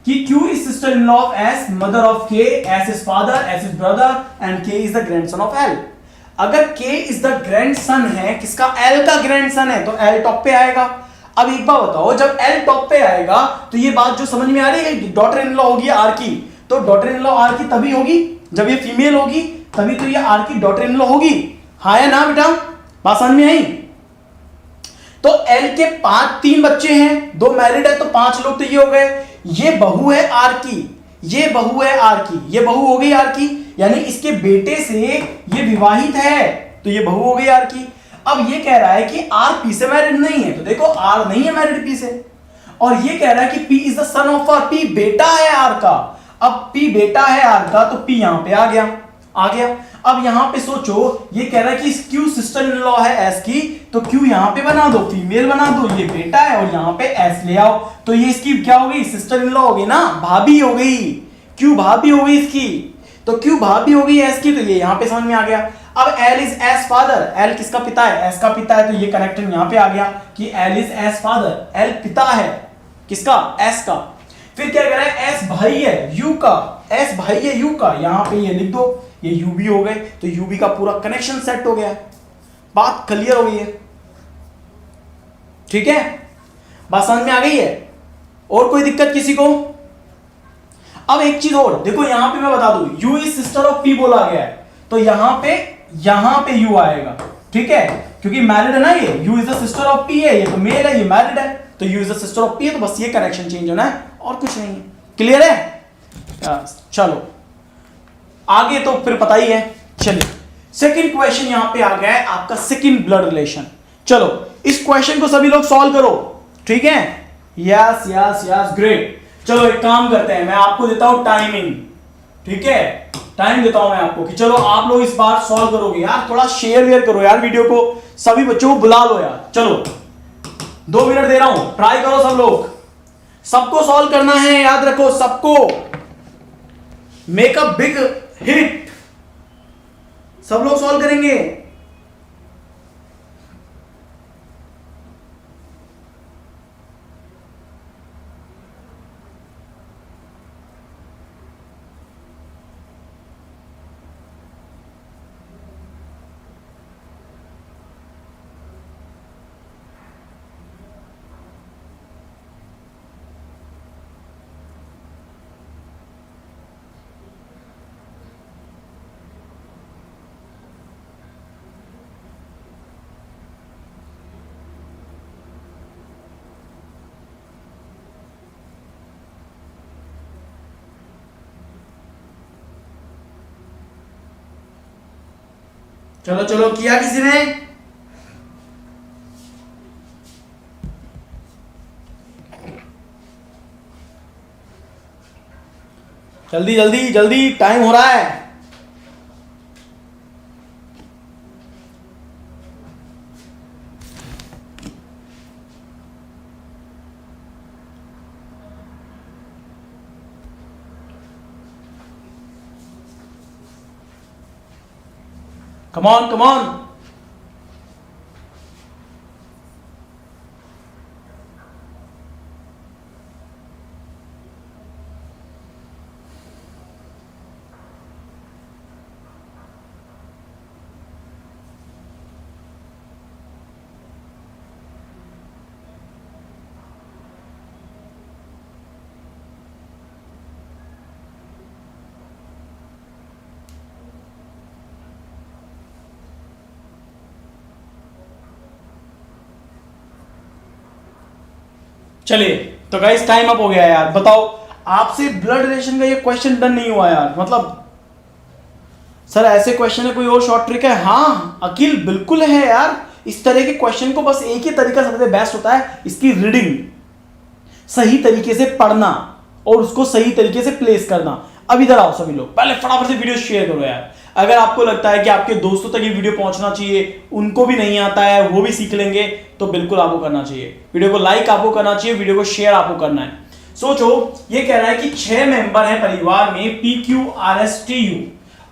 कि Q is sister-in-law of S, mother of K, S is father, S is brother, and K is the grandson of L. अगर K is the grandson है, किसका, L का grandson है, तो L टॉप पे आएगा। अब एक बात बताओ, जब L टॉप पे आएगा तो ये बात जो समझ में आ रही है, डॉटर इन लॉ होगी R की, तो डॉटर इन लॉ R की तभी होगी जब ये फीमेल होगी, तभी तो ये R की डॉटर इन लॉ होगी, हाँ या ना बेटा, बात समझ में आई। तो L के 3 बच्चे हैं, 2 मैरिड है, तो 5 लोग तो ये हो गए। ये बहू है R की, ये बहू है आर की, ये बहू हो गई आर की, यानी इसके बेटे से ये विवाहित है, तो ये बहू हो गई आर की। अब ये कह रहा है कि आर पी से मैरिड नहीं है, तो देखो आर नहीं है मैरिड पी से, और ये कह रहा है कि P is the son of R, P बेटा है आर का। अब पी बेटा है आर का, तो पी यहां पे आ गया। अब यहां पे सोचो, ये कह रहा है कि क्यू सिस्टर इन लॉ है एस की, तो क्यू यहां पे बना दो, फीमेल बना दो, ये बेटा है, और यहां पे एस ले आओ, तो ये इसकी क्या हो गई, सिस्टर इन लॉ हो गई ना, भाभी हो गई, क्यू भाभी हो गई इसकी, तो क्यू भाभी हो गई एस की, तो ये यहां पे समझ में आ गया। अब L is S father, L किसका पिता है, एस का पिता है, तो ये कनेक्शन यहां पे आ गया कि L is S father, L पिता है किसका, एस का। फिर क्या कह रहा है, एस भाई है यू का, एस भाई है यू का, यहां पे ये लिख दो, ये यू भी हो गए, तो यू भी का पूरा कनेक्शन सेट हो गया, बात क्लियर हो गई है, ठीक है, बात समझ में आ गई है, और कोई दिक्कत किसी को। अब एक चीज और देखो, यहां पे मैं बता दूं, you is sister of P बोला गया है, तो यहां पे यू आएगा, ठीक है, क्योंकि मैरिड है ना ये, you is the sister of P है, ये तो मेल है, ये मैरिड है, तो you is the sister of P है, तो बस ये कनेक्शन चेंज होना है और कुछ नहीं है, क्लियर है। चलो आगे तो फिर पता ही है। चलिए सेकंड क्वेश्चन यहां पे आ गया है आपका, सेकंड ब्लड रिलेशन। चलो इस क्वेश्चन को सभी लोग सॉल्व करो, ठीक है, यस यस यस ग्रेट। चलो एक काम करते हैं, मैं आपको देता हूं टाइमिंग, ठीक है, टाइम देता हूं मैं आपको कि चलो आप लोग इस बार सॉल्व करोगे यार, थोड़ा शेयर करो यार वीडियो को, सभी बच्चों को बुला लो यार। चलो 2 मिनट दे रहा हूं, ट्राई करो सब लोग, सबको सॉल्व करना है, याद रखो सबको, मेक अ बिग हिट, सब लोग सॉल्व करेंगे। चलो चलो किया किसी ने, जल्दी जल्दी जल्दी, टाइम हो रहा है। Come on, come on. चलिए तो गाइस टाइम अप हो गया यार, बताओ आपसे ब्लड रिलेशन का ये क्वेश्चन डन नहीं हुआ यार, मतलब सर ऐसे क्वेश्चन है, कोई और शॉर्ट ट्रिक है? हाँ अकील बिल्कुल है यार, इस तरह के क्वेश्चन को बस एक ही तरीका सबसे बेस्ट होता है, इसकी रीडिंग सही तरीके से पढ़ना और उसको सही तरीके से प्लेस करना। अब इधर आओ सभी लोग, पहले फटाफट से वीडियो शेयर करो यार, अगर आपको लगता है कि आपके दोस्तों तक ये वीडियो पहुंचना चाहिए, उनको भी नहीं आता है वो भी सीख लेंगे, तो बिल्कुल आपको करना चाहिए, वीडियो को लाइक आपको करना चाहिए, वीडियो को शेयर आपको करना है। सोचो ये कह रहा है कि 6 मेंबर हैं परिवार में, PQRSTU,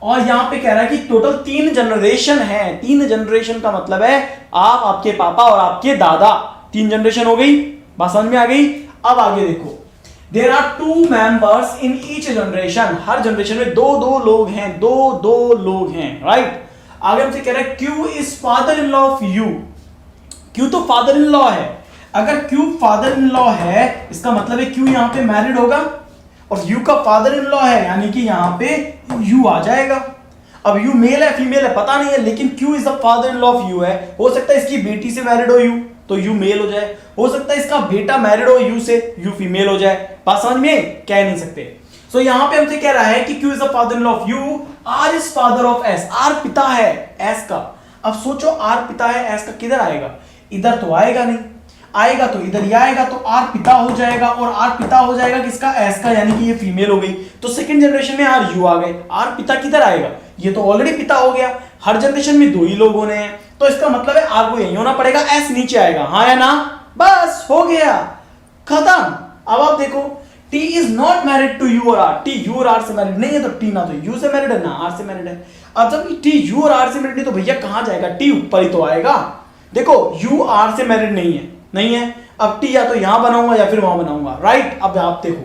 और यहां पे कह रहा है कि टोटल 3 जनरेशन है। 3 जनरेशन का मतलब है आप, आपके पापा और आपके दादा, 3 जनरेशन हो गई, बात समझ में आ गई। अब आगे देखो, there are 2 members in each generation, हर जनरेशन में 2 लोग हैं, 2 लोग हैं, राइट। आगे हमसे कह रहा है Q is father in law of U, Q तो फादर इन लॉ है, अगर Q फादर इन लॉ है इसका मतलब है Q यहां पे मैरिड होगा, और U का फादर इन लॉ है यानी कि यहां पे U आ जाएगा। अब U मेल है फीमेल है पता नहीं है, लेकिन Q is the father in law of U है, हो सकता है इसकी बेटी से मैरिड हो U तो U मेल हो जाए, हो सकता है इसका बेटा मैरिड हो U से, U फीमेल हो जाए, बात समझ में? कह नहीं सकते। सो यहां पे हमसे कह रहा है कि Q is the father in law of U, R is father of S, R पिता है S का। अब सोचो R पिता है S का, किधर आएगा? इधर तो आएगा नहीं, आएगा तो इधर ही आएगा, तो R पिता हो जाएगा, और R पिता हो जाएगा किसका? S का, यानी कि ये फीमेल हो गई। तो सेकंड जनरेशन में R U आ गए, R पिता किधर आएगा? ये तो ऑलरेडी पिता हो गया, हर जनरेशन में 2 ही लोग होने हैं, तो इसका मतलब है R को यही होना पड़ेगा, S नीचे आएगा, हाँ या ना? बस हो गया, खत्म। अब आप देखो T is not married to U और R, T U और R से मैरिड नहीं है, तो T ना तो U से मैरिड है ना R से मैरिड है। अब जब T U और R से मैरिड नहीं, तो भैया कहां जाएगा? T ऊपर ही तो आएगा। देखो U R से मैरिड नहीं है, नहीं है, अब T या तो यहां बनाऊंगा या फिर वहां बनाऊंगा, राइट? अब आप देखो,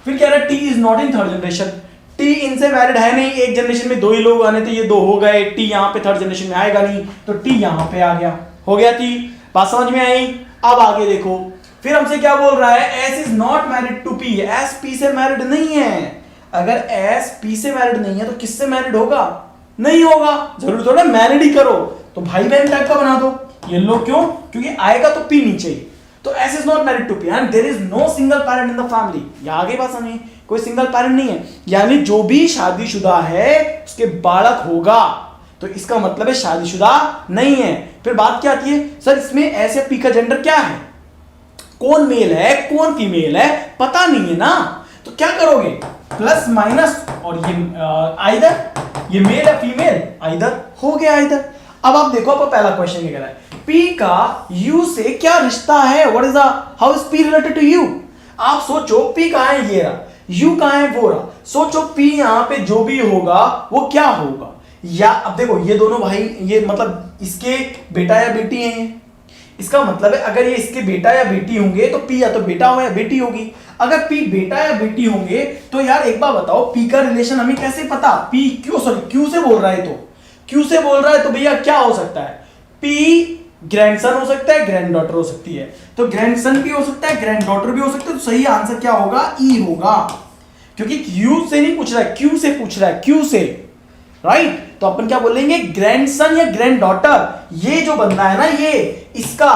फिर कह रहा है T is not in third generation, T इनसे मैरिड है नहीं, एक जनरेशन में 2 ही लोग आने थे, ये 2 हो गए, T यहाँ पे थर्ड जनरेशन में आएगा नहीं, तो T यहाँ पे आ गया, हो गया T। बात समझ में आई? अब आगे देखो, फिर हमसे क्या बोल रहा है? S is not married to P, S P से मैरिड नहीं है। अगर S P से मैरिड नहीं है तो किससे मैरिड होगा? नहीं होगा, जरूर थोड़ा मैरिड ही करो, तो भाई बहन टाइप का बना दो। ये लो, क्यों? क्योंकि आएगा तो P नीचे ही, तो S is not married to P and there is no single parent in the family. ये आगे बात समझिए, कोई सिंगल पेरेंट नहीं है, यानी जो भी शादीशुदा है उसके बालक होगा, तो इसका मतलब है शादीशुदा नहीं है। फिर बात क्या आती है? सर इसमें S या P का जेंडर क्या है? कौन मेल है कौन फीमेल है पता नहीं है ना, तो क्या करोगे? प्लस माइनस, और ये आइदर, ये मेल है फीमेल, आइदर, हो गया आइदर। अब आप देखो, आपका पहला क्वेश्चन क्या कह रहा है? P का U से क्या रिश्ता है? What is the, how is P related to U? आप सोचो, P कहां है? ये रहा, U कहां है? वो रहा। सोचो P यहां पे जो भी होगा वो क्या होगा? या अब देखो, ये दोनों भाई, ये मतलब इसके बेटा या बेटी हैं, इसका मतलब है अगर ये इसके बेटा या बेटी होंगे तो P या तो बेटा हो या बेटी होगी। अगर P बेटा या बेटी होंगे तो यार एक बार बताओ, P का रिलेशन हमें कैसे पता? P क्यों, सॉरी Q से बोल रहा है, तो Q से बोल रहा है तो भैया क्या हो सकता है? P ग्रैंडसन हो सकता है, ग्रैंड डॉटर हो सकती है, तो ग्रैंडसन भी हो सकता है, ग्रैंड डॉटर भी हो सकता है, तो सही आंसर क्या होगा? E होगा, क्योंकि Q से नहीं पूछ रहा है, Q से पूछ रहा है, Q से, राइट? तो अपन क्या बोलेंगे? ग्रैंडसन या ग्रैंड डॉटर। ये जो बंदा है ना, ये इसका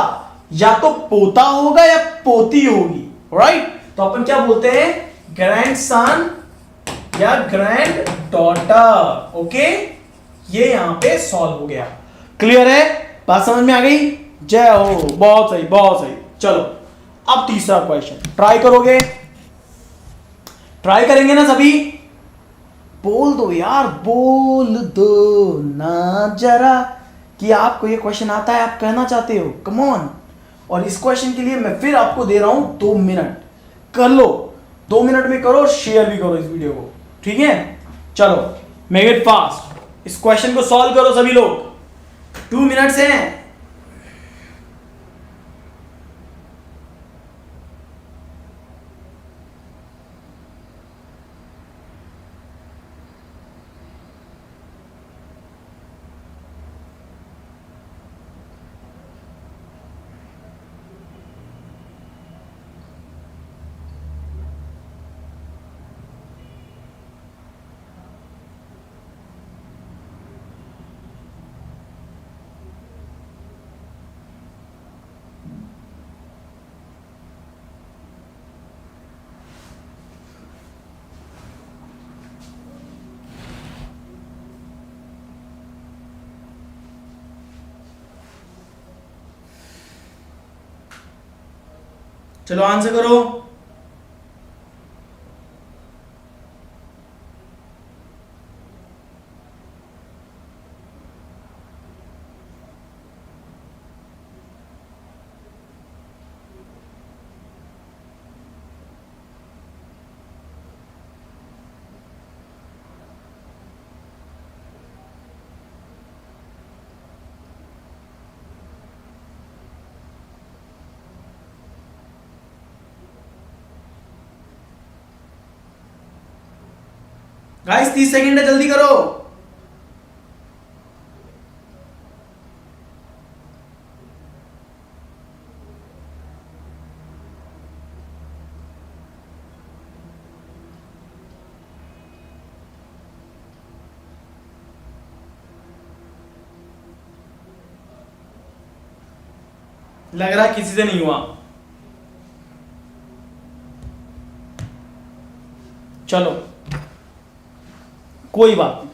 या तो पोता होगा या पोती होगी, राइट? तो अपन क्या बोलते हैं? ग्रैंडसन या ग्रैंड डॉटर। ओके, ये यहां पे सॉल्व हो गया। क्लियर है? बात समझ में आ गई? जय हो, बहुत सही बहुत सही। चलो अब तीसरा क्वेश्चन ट्राई करोगे? ट्राई करेंगे ना सभी? बोल दो यार, बोल दो ना जरा कि आपको ये क्वेश्चन आता है, आप कहना चाहते हो, कम ऑन। और इस क्वेश्चन के लिए मैं फिर आपको दे रहा हूं 2 मिनट, कर लो, 2 मिनट में करो, शेयर भी करो इस वीडियो को, ठीक है? चलो मेक इट फास्ट, इस क्वेश्चन को सॉल्व करो सभी लोग, 2 मिनट्स हैं। चलो आंसर करो। गाइस 30 सेकंड है, जल्दी करो। लग रहा है किसी से नहीं हुआ। चलो कोई बात नहीं।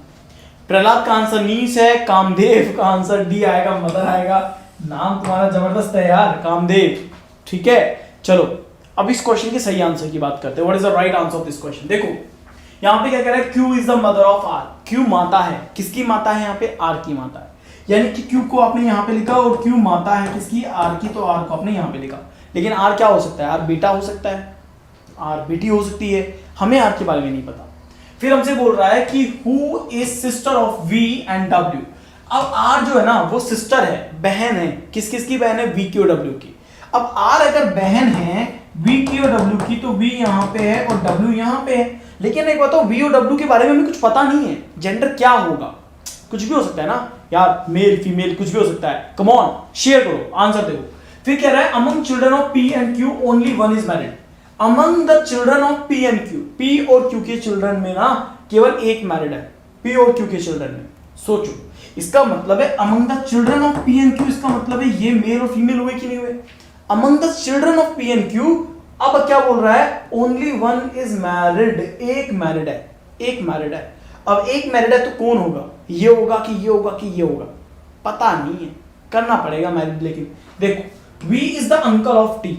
प्रहलाद का आंसर नीस है, कामदेव का आंसर डी आएगा, मदर आएगा। नाम तुम्हारा जबरदस्त है यार, कामदेव। ठीक है, चलो अब इस क्वेश्चन के सही आंसर की बात करते हैं। What is the right answer of this question? देखो यहां पे क्या कह रहा है, Q is the mother of R। Q माता है, किसकी माता है? यहाँ पे R की माता है। यानी कि Q को आपने यहाँ पे लिखा और Q माता है किसकी? R की, तो R को आपने यहाँ पे लिखा। लेकिन R क्या हो सकता है? R बेटा हो सकता है, R बेटी हो सकती है, हमें R के बारे में नहीं पता। फिर हमसे बोल रहा है कि who is sister of V and W। अब R जो है ना वो सिस्टर है, बहन है। किस किस की बहन है? V की और W की। अब R अगर बहन है V की और W की, तो V यहाँ पे है और W यहाँ पे है। लेकिन एक बताओ, V और W के बारे में हमें कुछ पता नहीं है, जेंडर क्या होगा, कुछ भी हो सकता है ना यार, मेल फीमेल कुछ भी हो सकता है। कम ऑन, शेयर करो, आंसर देखो। फिर कह रहा है among children of P and Q only one is married. Among the children of P and Q, P और Q के चिल्ड्रन में ना केवल एक मैरिड है, P और Q के चिल्ड्रन में। सोचो, इसका मतलब है among the children of P and Q, इसका मतलब है ये मेल और फीमेल हुए कि नहीं हुए? Among the children of P and Q, अब क्या बोल रहा है? ओनली वन इज मैरिड, एक मैरिड है, एक मैरिड है। अब एक मैरिड है तो कौन होगा? ये होगा कि ये होगा कि ये होगा? पता नहीं है, करना पड़ेगा मैरिड। लेकिन देखो, V is the uncle of T,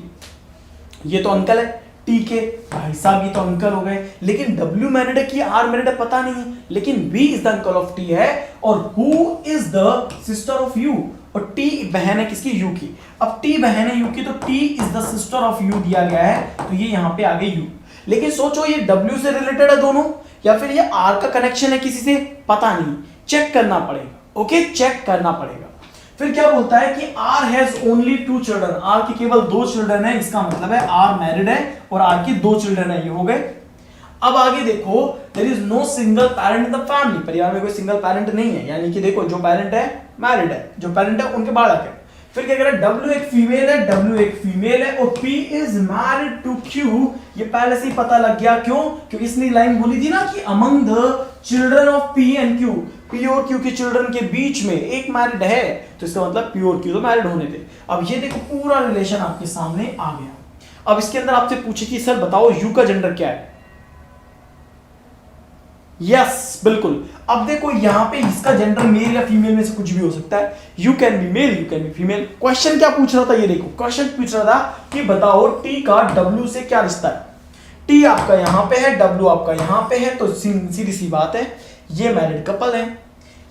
ये तो अंकल है T के, भाई साहब ये तो अंकल हो गए। लेकिन W मैरिड है कि R मैरिड है पता नहीं है। लेकिन V is the uncle of T है, और who is the sister of U, और T बहन है किसकी? U की। अब T बहन है U की, तो T is the sister of U दिया गया है, तो ये यहाँ पे आ गई U। लेकिन सोचो ये W से रिलेटेड है दोनों, या फिर ये R का कनेक्शन है किसी से, पता नहीं, चेक करना पड़ेगा। ओके, चेक करना पड़ेगा। फिर क्या बोलता है कि R has only 2 children, R के केवल 2 चिल्ड्रन है, इसका मतलब है R मैरिड है और R के 2 चिल्ड्रन है, ये हो गए। अब आगे देखो, there is no single parent in the family, परिवार में कोई सिंगल पेरेंट नहीं है, यानी कि देखो जो पेरेंट है मैरिड है, जो पेरेंट है उनके बालक है। फिर क्या कह रहा है? W एक फीमेल है, W एक फीमेल है, और P is married to Q, ये पहले से ही पता लग गया। क्यों? क्योंकि इसने लाइन बोली थी ना कि among the children of P and Q, P और Q के चिल्ड्रन के बीच में एक मैरिड है, तो इसका मतलब P और Q तो मैरिड होने थे। अब ये देखो पूरा रिलेशन आपके सामने आ गया। अब इसके अंदर आपसे पूछे कि सर बताओ U का जेंडर क्या है? यस, बिल्कुल। अब देखो यहां पे इसका जेंडर मेल या फीमेल में से कुछ भी हो सकता है। You can be male, you can be female. Question क्या पूछ रहा था? ये देखो क्वेश्चन पूछ रहा था कि बताओ T का W से क्या रिश्ता है। T आपका यहां पे है, W आपका यहां पे है, तो सीधी सी बात है, ये मैरिड कपल है,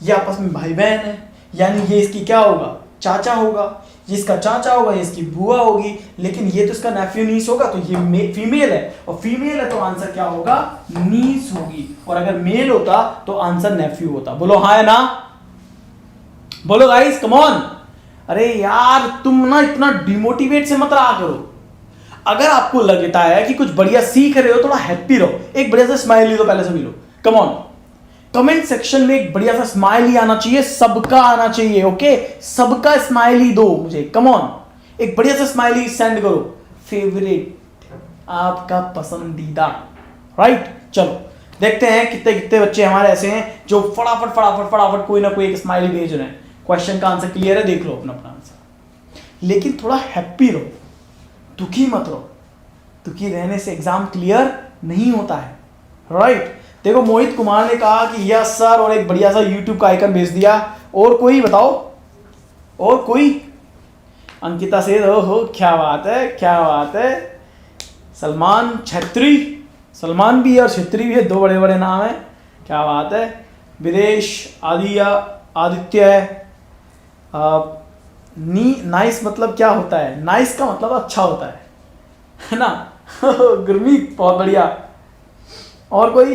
ये आपस में भाई बहन है, यानी ये इसकी क्या होगा? चाचा होगा, ये इसका चाचा होगा, ये इसकी बुआ होगी। लेकिन ये तो इसका नेफ्यू नीस होगा, तो ये फीमेल है, और फीमेल है तो आंसर क्या होगा? नीस होगी। और अगर मेल होता तो आंसर नेफ्यू होता। बोलो हाँ या ना, बोलो गाइस, कम ऑन। अरे यार तुम ना इतना डिमोटिवेट से मत रहा करो। अगर आपको लगता है कि कुछ बढ़िया सीख रहे हो, थोड़ा हैप्पी रहो, एक बढ़िया सा स्माइली दो पहले से मिलो। कम ऑन, कमेंट सेक्शन में एक बढ़िया सा स्माइली आना चाहिए, सबका आना चाहिए। ओके, सबका स्माइली दो मुझे। कम ऑन, एक बढ़िया सा स्माइली सेंड करो, फेवरेट, आपका पसंदीदा। राइट, चलो देखते हैं कितने कितने बच्चे हमारे ऐसे हैं जो फटाफट फटाफट फटाफट कोई ना कोई एक स्माइली भेज रहे हैं। क्वेश्चन का आंसर क्लियर है, देख लो अपना अपना आंसर। लेकिन थोड़ा हैप्पी रहो, दुखी मत रहो। दुखी रहने से एग्जाम क्लियर नहीं होता है। राइट, देखो मोहित कुमार ने कहा कि यस सर, और एक बढ़िया सा यूट्यूब का आइकन भेज दिया। और कोई बताओ, और कोई? अंकिता से हो, क्या बात है, क्या बात है। सलमान छेत्री, सलमान भी है और छेत्री भी है, दो बड़े बड़े नाम है, क्या बात है। विदेश आदित्य है। नाइस मतलब क्या होता है? नाइस का मतलब अच्छा होता है ना। गुरमीत, बहुत बढ़िया। और कोई?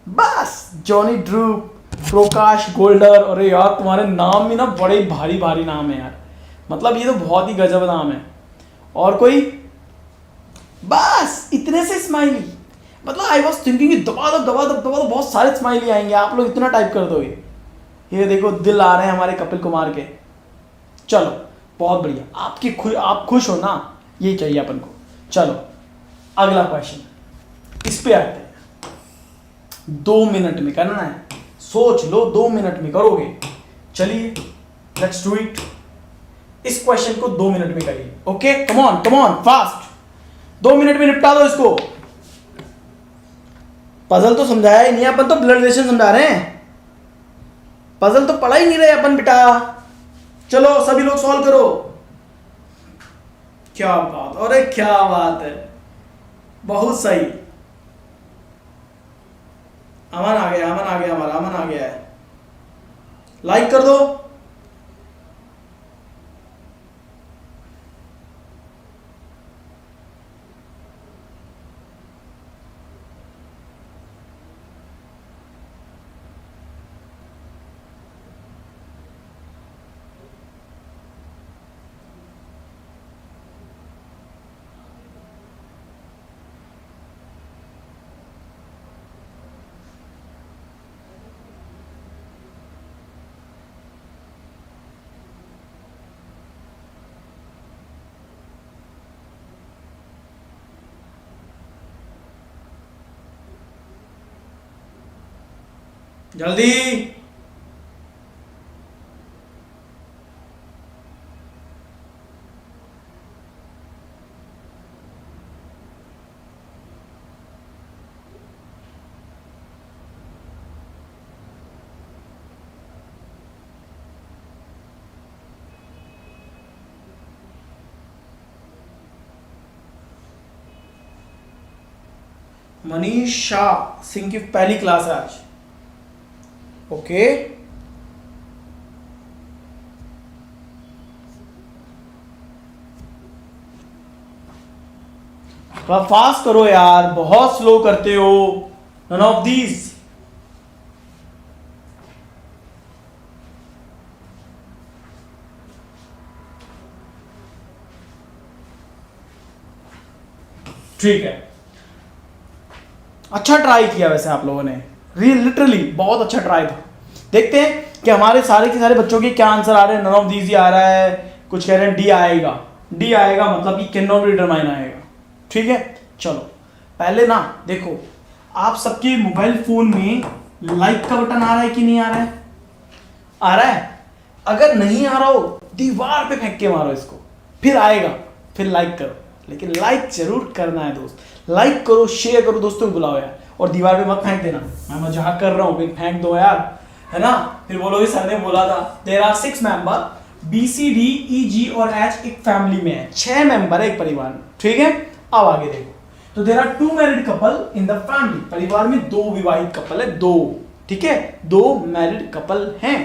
बस जॉनी ड्रू, प्रकाश गोल्डर। अरे यार तुम्हारे नाम भी ना बड़े भारी भारी नाम है यार, मतलब ये तो बहुत ही गजब नाम है। और कोई? बस इतने से स्माइली, मतलब आई वॉज थिंकिंग दबा दबा बहुत सारे स्माइली आएंगे, आप लोग इतना टाइप कर दोगे। ये देखो दिल आ रहे हैं हमारे कपिल कुमार के। चलो बहुत बढ़िया, आप खुश हो ना, ये चाहिए अपन को। चलो अगला क्वेश्चन, इस पे आते हैं। 2 मिनट में करना है, सोच लो, 2 मिनट में करोगे। चलिए लेट्स डू इट। इस क्वेश्चन को 2 मिनट में करिए। Okay, come on fast, 2 minute में निपटा दो इसको। पजल तो समझाया ही नहीं, अपन तो ब्लड रिलेशन समझा रहे हैं, पजल तो पढ़ा ही नहीं रहे अपन बेटा। चलो सभी लोग सॉल्व करो। क्या बात, अरे क्या बात है, बहुत सही। अमन आ गया, अमन आ गया, हमारा अमन आ गया है, लाइक कर दो। जल्दी। मनीष शाह सिंह की पहली क्लास है आज। ओके, थोड़ा फास्ट करो यार, बहुत स्लो करते हो। None of these. ठीक है, अच्छा ट्राई किया वैसे आप लोगों ने, लिटरली बहुत अच्छा ट्राई था। देखते हैं कि हमारे सारे के सारे बच्चों के क्या आंसर आ रहे हैं। नन ऑफ दीज ही आ रहा है, कुछ कह रहे हैं डी आएगा, डी आएगा मतलब कि कैन नॉट बी डिटरमाइन आएगा। ठीक है, चलो पहले ना देखो, आप सबके मोबाइल फोन में लाइक का बटन आ रहा है कि नहीं आ रहा है? आ रहा है। अगर नहीं आ रहा हो, दीवार पे फेंक के मारो इसको, फिर आएगा, फिर लाइक करो। लेकिन लाइक जरूर करना है दोस्त, लाइक करो, शेयर करो, दोस्तों को बुलाओ यार, और दीवार पे मत फेंक देना। मैं मजाक कर रहा हूँ, फिर फेंक दो यार, है ना? फिर बोलोगे सर ने बोला था। There are 6 member, B C D E G और एच एक फैमिली में है, 6 मेंबर है एक परिवार में। ठीक है, अब आगे देखो। तो there are 2 married couple in the family, परिवार में 2 विवाहित कपल है, 2। ठीक है, 2 मैरिड कपल हैं।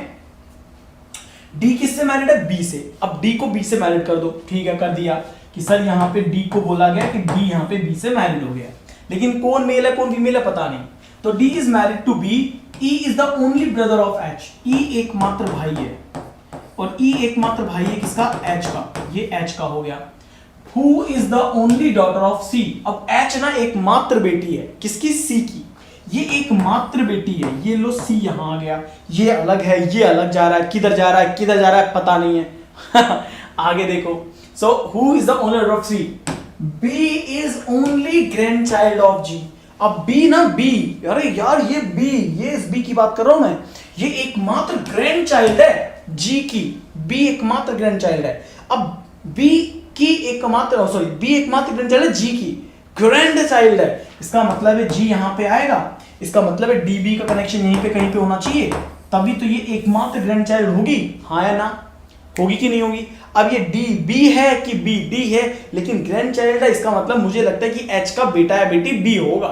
डी किससे मैरिड है? बी से। अब डी को बी से मैरिड कर दो। ठीक है, कर दिया कि सर यहाँ पे डी को बोला गया कि डी यहाँ पे बी से मैरिड हो गया, लेकिन कौन मेल है कौन फीमेल है पता नहीं। तो D is married to B, E is the only brother of H, E एकमात्र भाई है, और ई एकमात्र भाई है किसका? एच का, ये एच का हो गया। Who is the only daughter of C, अब एच ना एकमात्र बेटी है किसकी? सी की, ये एकमात्र बेटी है। ये लो सी यहां आ गया, ये अलग है, ये अलग जा रहा है, किधर जा रहा है किधर जा रहा है पता नहीं है। आगे देखो, so who is the only daughter of C? B is only grand child of G. अब बी ना, बी, अरे यार ये बी, ये इस बी की बात कर रहा हूं मैं, ये एकमात्र ग्रैंड चाइल्ड है जी की, बी एकमात्र ग्रैंड चाइल्ड है। अब बी की एकमात्र, सॉरी बी एकमात्र ग्रैंड चाइल्ड है जी की, ग्रैंड चाइल्ड है, इसका मतलब है जी यहां पे आएगा, इसका मतलब है डीबी का कनेक्शन यहीं पे कहीं पे होना चाहिए, तभी तो ये एकमात्र ग्रैंड चाइल्ड होगी। हाँ या ना? होगी कि नहीं होगी? अब ये डी बी है कि बी डी है, लेकिन ग्रैंड चाइल्ड है, इसका मतलब मुझे लगता है कि एच का बेटा या बेटी बी होगा,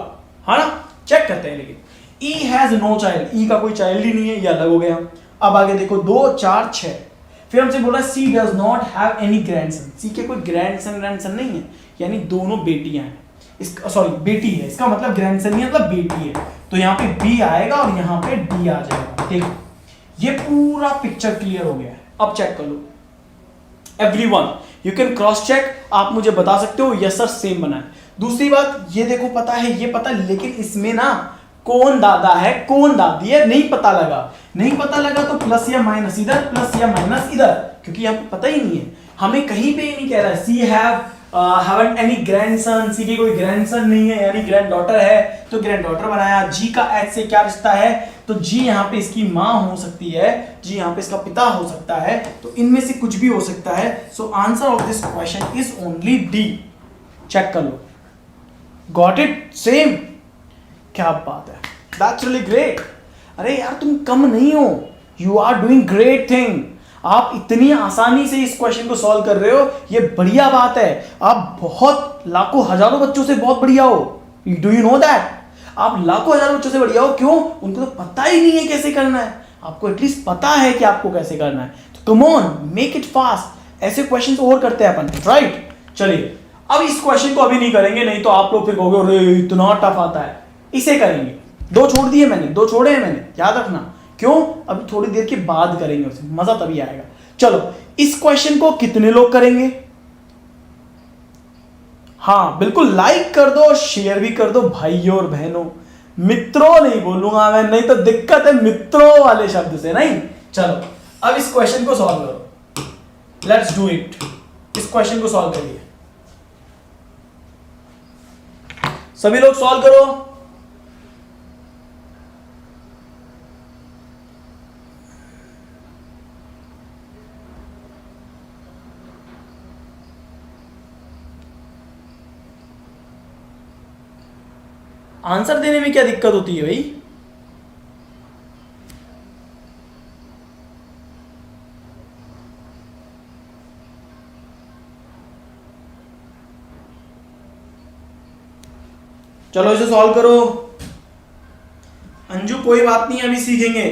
है ना? चेक करते हैं। लेकिन ई हैज नो चाइल्ड, ई का कोई चाइल्ड ही नहीं है, ये अलग हो गया। अब आगे देखो, 2 4 6, फिर हमसे बोला C does not have any grandson, C के कोई ग्रैंडसन नहीं है, यानी दोनों बेटियां हैं, इसका सॉरी बेटी है, इसका मतलब ग्रैंडसन नहीं, मतलब बेटी है। तो यहाँ पे बी आएगा और यहाँ पे डी आ जाएगा। ठीक, ये पूरा पिक्चर क्लियर हो गया है। अब चेक कर लो everyone, you can cross check, आप मुझे बता सकते हो यस सर सेम बना है। दूसरी बात ये देखो, पता है ये पता, लेकिन इसमें ना कौन दादा है कौन दादी है नहीं पता लगा। नहीं पता लगा तो प्लस या माइनस इधर, प्लस या माइनस इधर, क्योंकि आपको पता ही नहीं है, हमें कहीं पे ही नहीं कह रहा है सी हैवंट एनी ग्रैंडसन, सी की कोई ग्रैंडसन नहीं है, यानी ग्रैंड डॉटर है तो ग्रैंड डॉटर बनाया। जी का एच से क्या रिश्ता है? तो जी यहाँ पे इसकी माँ हो सकती है, जी यहाँ पे इसका पिता हो सकता है, तो इनमें से कुछ भी हो सकता है। So answer of this question is only D. Check कर लो, गॉट इट? सेम। क्या बात है, दैट्स रियली ग्रेट। अरे यार तुम कम नहीं हो, you are doing great thing. आप इतनी आसानी से इस क्वेश्चन को सॉल्व कर रहे हो, ये बढ़िया बात है। आप बहुत लाखों हजारों बच्चों से बहुत बढ़िया हो। Do you know that? आप लाखों हजारों बच्चों से बढ़िया हो। क्यों? उनको तो पता ही नहीं है कैसे करना है, आपको एटलीस्ट पता है कि आपको कैसे करना है। तो come on, make it fast. ऐसे क्वेश्चंस और करते हैं अपन, राइट? चलिए अब इस क्वेश्चन को अभी नहीं करेंगे, नहीं तो आप लोग फिर कहोगे अरे इतना टफ आता है। इसे करेंगे, दो छोड़ दिए मैंने, दो छोड़े हैं मैंने, याद रखना। क्यों? अभी थोड़ी देर के बाद करेंगे, उसे मजा तभी आएगा। चलो इस क्वेश्चन को कितने लोग करेंगे? हाँ बिल्कुल, लाइक कर दो, शेयर भी कर दो भाइयों और बहनों। मित्रों नहीं बोलूंगा मैं, नहीं तो दिक्कत है मित्रों वाले शब्द से, नहीं। चलो अब इस क्वेश्चन को सॉल्व करो, लेट्स डू इट। इस क्वेश्चन को सॉल्व करिए, सभी लोग सॉल्व करो। आंसर देने में क्या दिक्कत होती है भाई? चलो इसे सॉल्व करो। अंजू कोई बात नहीं, अभी सीखेंगे।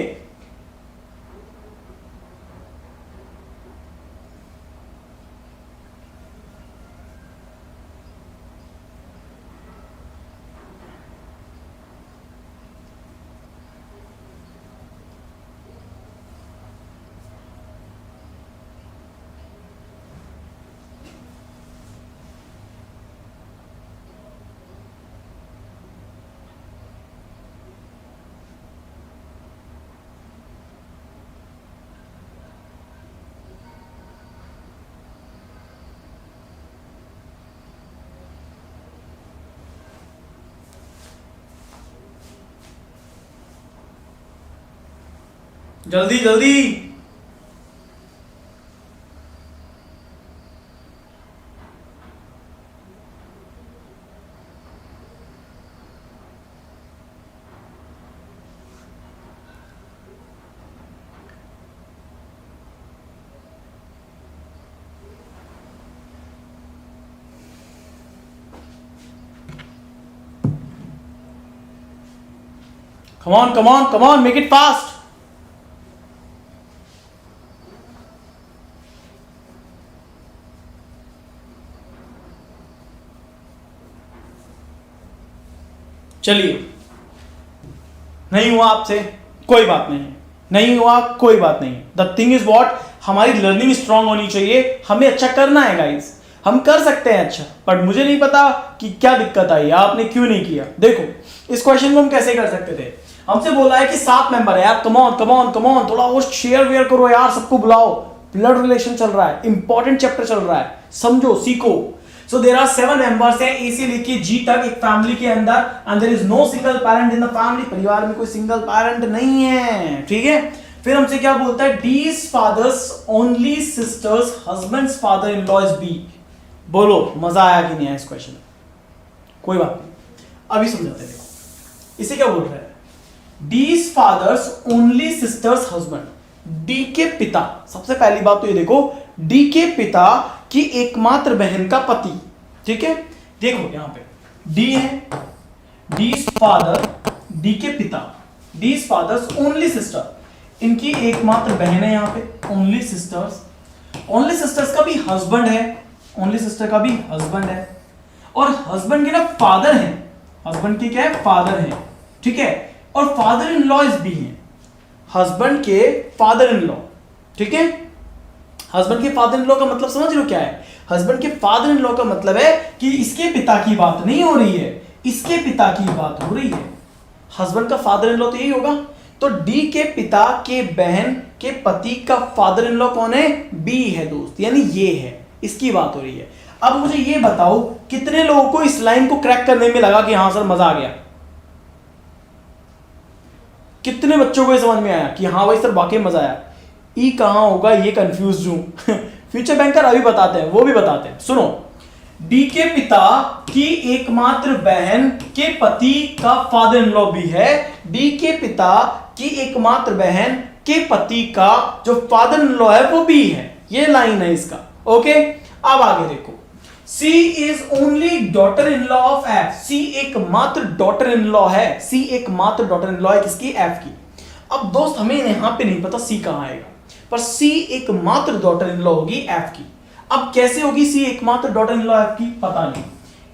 जल्दी जल्दी। Come on, come on, come on, make it fast. चलिए, नहीं हुआ आपसे कोई बात नहीं, नहीं हुआ कोई बात नहीं। द थिंग इज वॉट, हमारी लर्निंग स्ट्रांग होनी चाहिए, हमें अच्छा करना है गाइस, हम कर सकते हैं अच्छा। बट मुझे नहीं पता कि क्या दिक्कत आई, आपने क्यों नहीं किया। देखो इस क्वेश्चन को हम कैसे कर सकते थे। हमसे बोला है कि 7 मेंबर है यार, come on come on come on, थोड़ा होस्ट शेयर वेयर करो यार, सबको बुलाओ, ब्लड रिलेशन चल रहा है, इंपॉर्टेंट चैप्टर चल रहा है, समझो सीखो। सो देयर आर 7 मेंबर्स हैं, ए से लेके जी तक एक फैमिली के अंदर, and there is no single parent in the family, परिवार में कोई सिंगल पेरेंट नहीं है, ठीक है। फिर हमसे क्या बोलता है, D's father's only sister's husband's father in law is B. बोलो मजा आया कि नहीं आया इस क्वेश्चन में? कोई बात नहीं, अभी समझाते हैं। देखो इसे क्या बोल रहा है, D's father's only sister's husband. D के पिता, सबसे पहली बात तो ये देखो, डी के पिता की एकमात्र बहन का पति, ठीक है। देखो यहां पे डी है, डीज फादर, डी के पिता, डीज फादर्स ओनली सिस्टर, इनकी एकमात्र बहन है यहां पे, ओनली सिस्टर्स। ओनली सिस्टर्स का भी हस्बैंड है, ओनली सिस्टर का भी हस्बैंड है, और हस्बैंड के ना फादर है, हस्बैंड के क्या है, फादर है, ठीक है। और father in law is B है, हस्बैंड के फादर इन लॉ, ठीक है। हस्बैंड के फादर इन लॉ का मतलब समझ लो क्या है। हस्बैंड के फादर इन लॉ का मतलब है कि इसके पिता की बात नहीं हो रही है, इसके पिता की बात हो रही है। हस्बैंड का फादर इन लॉ तो यही होगा। तो डी के पिता के बहन के पति का फादर इन लॉ कौन है, बी है दोस्त, यानी ये है, इसकी बात हो रही है। अब मुझे ये बताओ कितने लोगों को इस लाइन को क्रैक करने में लगा कि हां सर मजा आ गया? कितने बच्चों को ये समझ में आया कि हाँ भाई सर वाकई मजा आया? ई कहां होगा ये कंफ्यूज हूं। फ्यूचर बैंकर अभी बताते हैं, वो भी बताते हैं। सुनो, डी के पिता की एकमात्र बहन के पति का फादर इन लॉ बी है। डी के पिता की एकमात्र बहन के पति का जो फादर इन लॉ है वो बी है। ये लाइन है इसका। ओके, अब आगे देखो, C is only daughter in law of F। C एकमात्र डॉटर इन लॉ है। C एकमात्र डॉटर इन लॉ है किसकी? F की। अब दोस्त हमें यहां पे नहीं पता C कहां आएगा, पर C एकमात्र डॉटर इन लॉ होगी F की। अब कैसे होगी C एकमात्र डॉटर इन लॉ F की? पता नहीं।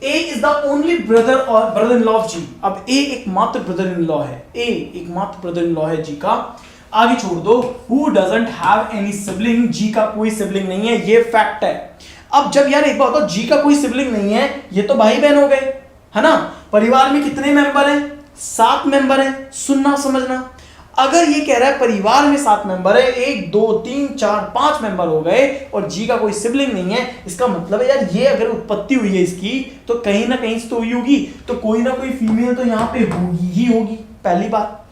A is the only brother और brother in law of G। अब A एकमात्र ब्रदर इन लॉ है। A एकमात्र ब्रदर इन लॉ है G का। आगे छोड़ दो, Who doesn't have any sibling। G का कोई सिबलिंग नहीं है, ये फैक्ट है। अब जब यार एक बात बताओ, G का कोई सिबलिंग नहीं है, ये तो भाई बहन हो गए, है ना। परिवार में कितने मेंबर हैं? 7 मेंबर हैं। सुनना समझना, अगर ये कह रहा है परिवार में 7 मेंबर है, 1 2 3 4 5 मेंबर हो गए और G का कोई सिबलिंग नहीं है, इसका मतलब है यार ये अगर उत्पत्ति हुई है इसकी तो कहीं ना कहीं से तो हुई होगी, तो कोई ना कोई फीमेल तो यहां पे होगी ही होगी। पहली बात,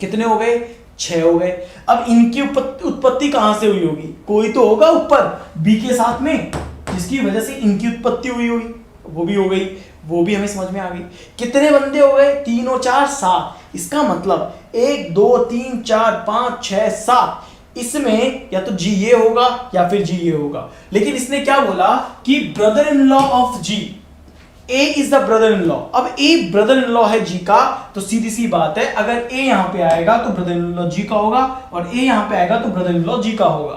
कितने हो गए? 6 हो गए। अब इनकी उत्पत्ति कहां से हुई होगी? कोई तो होगा ऊपर बी के साथ में जिसकी वजह से इनकी उत्पत्ति हुई होगी, वो भी हो गई, वो भी हमें समझ में आ गई। कितने बंदे हो गए? 3 और 4 7। इसका मतलब 1 2 3 4 5 6 7, इसमें या तो जी ये होगा या फिर जी ये होगा। लेकिन इसने क्या बोला कि brother in law of G, A is the brother in law. अब A ब्रदर इन लॉ है G का, तो सीधी सी बात है अगर A यहां पे आएगा तो ब्रदर इन लॉ G का होगा और A यहां पे आएगा तो ब्रदर इन लॉ G का होगा।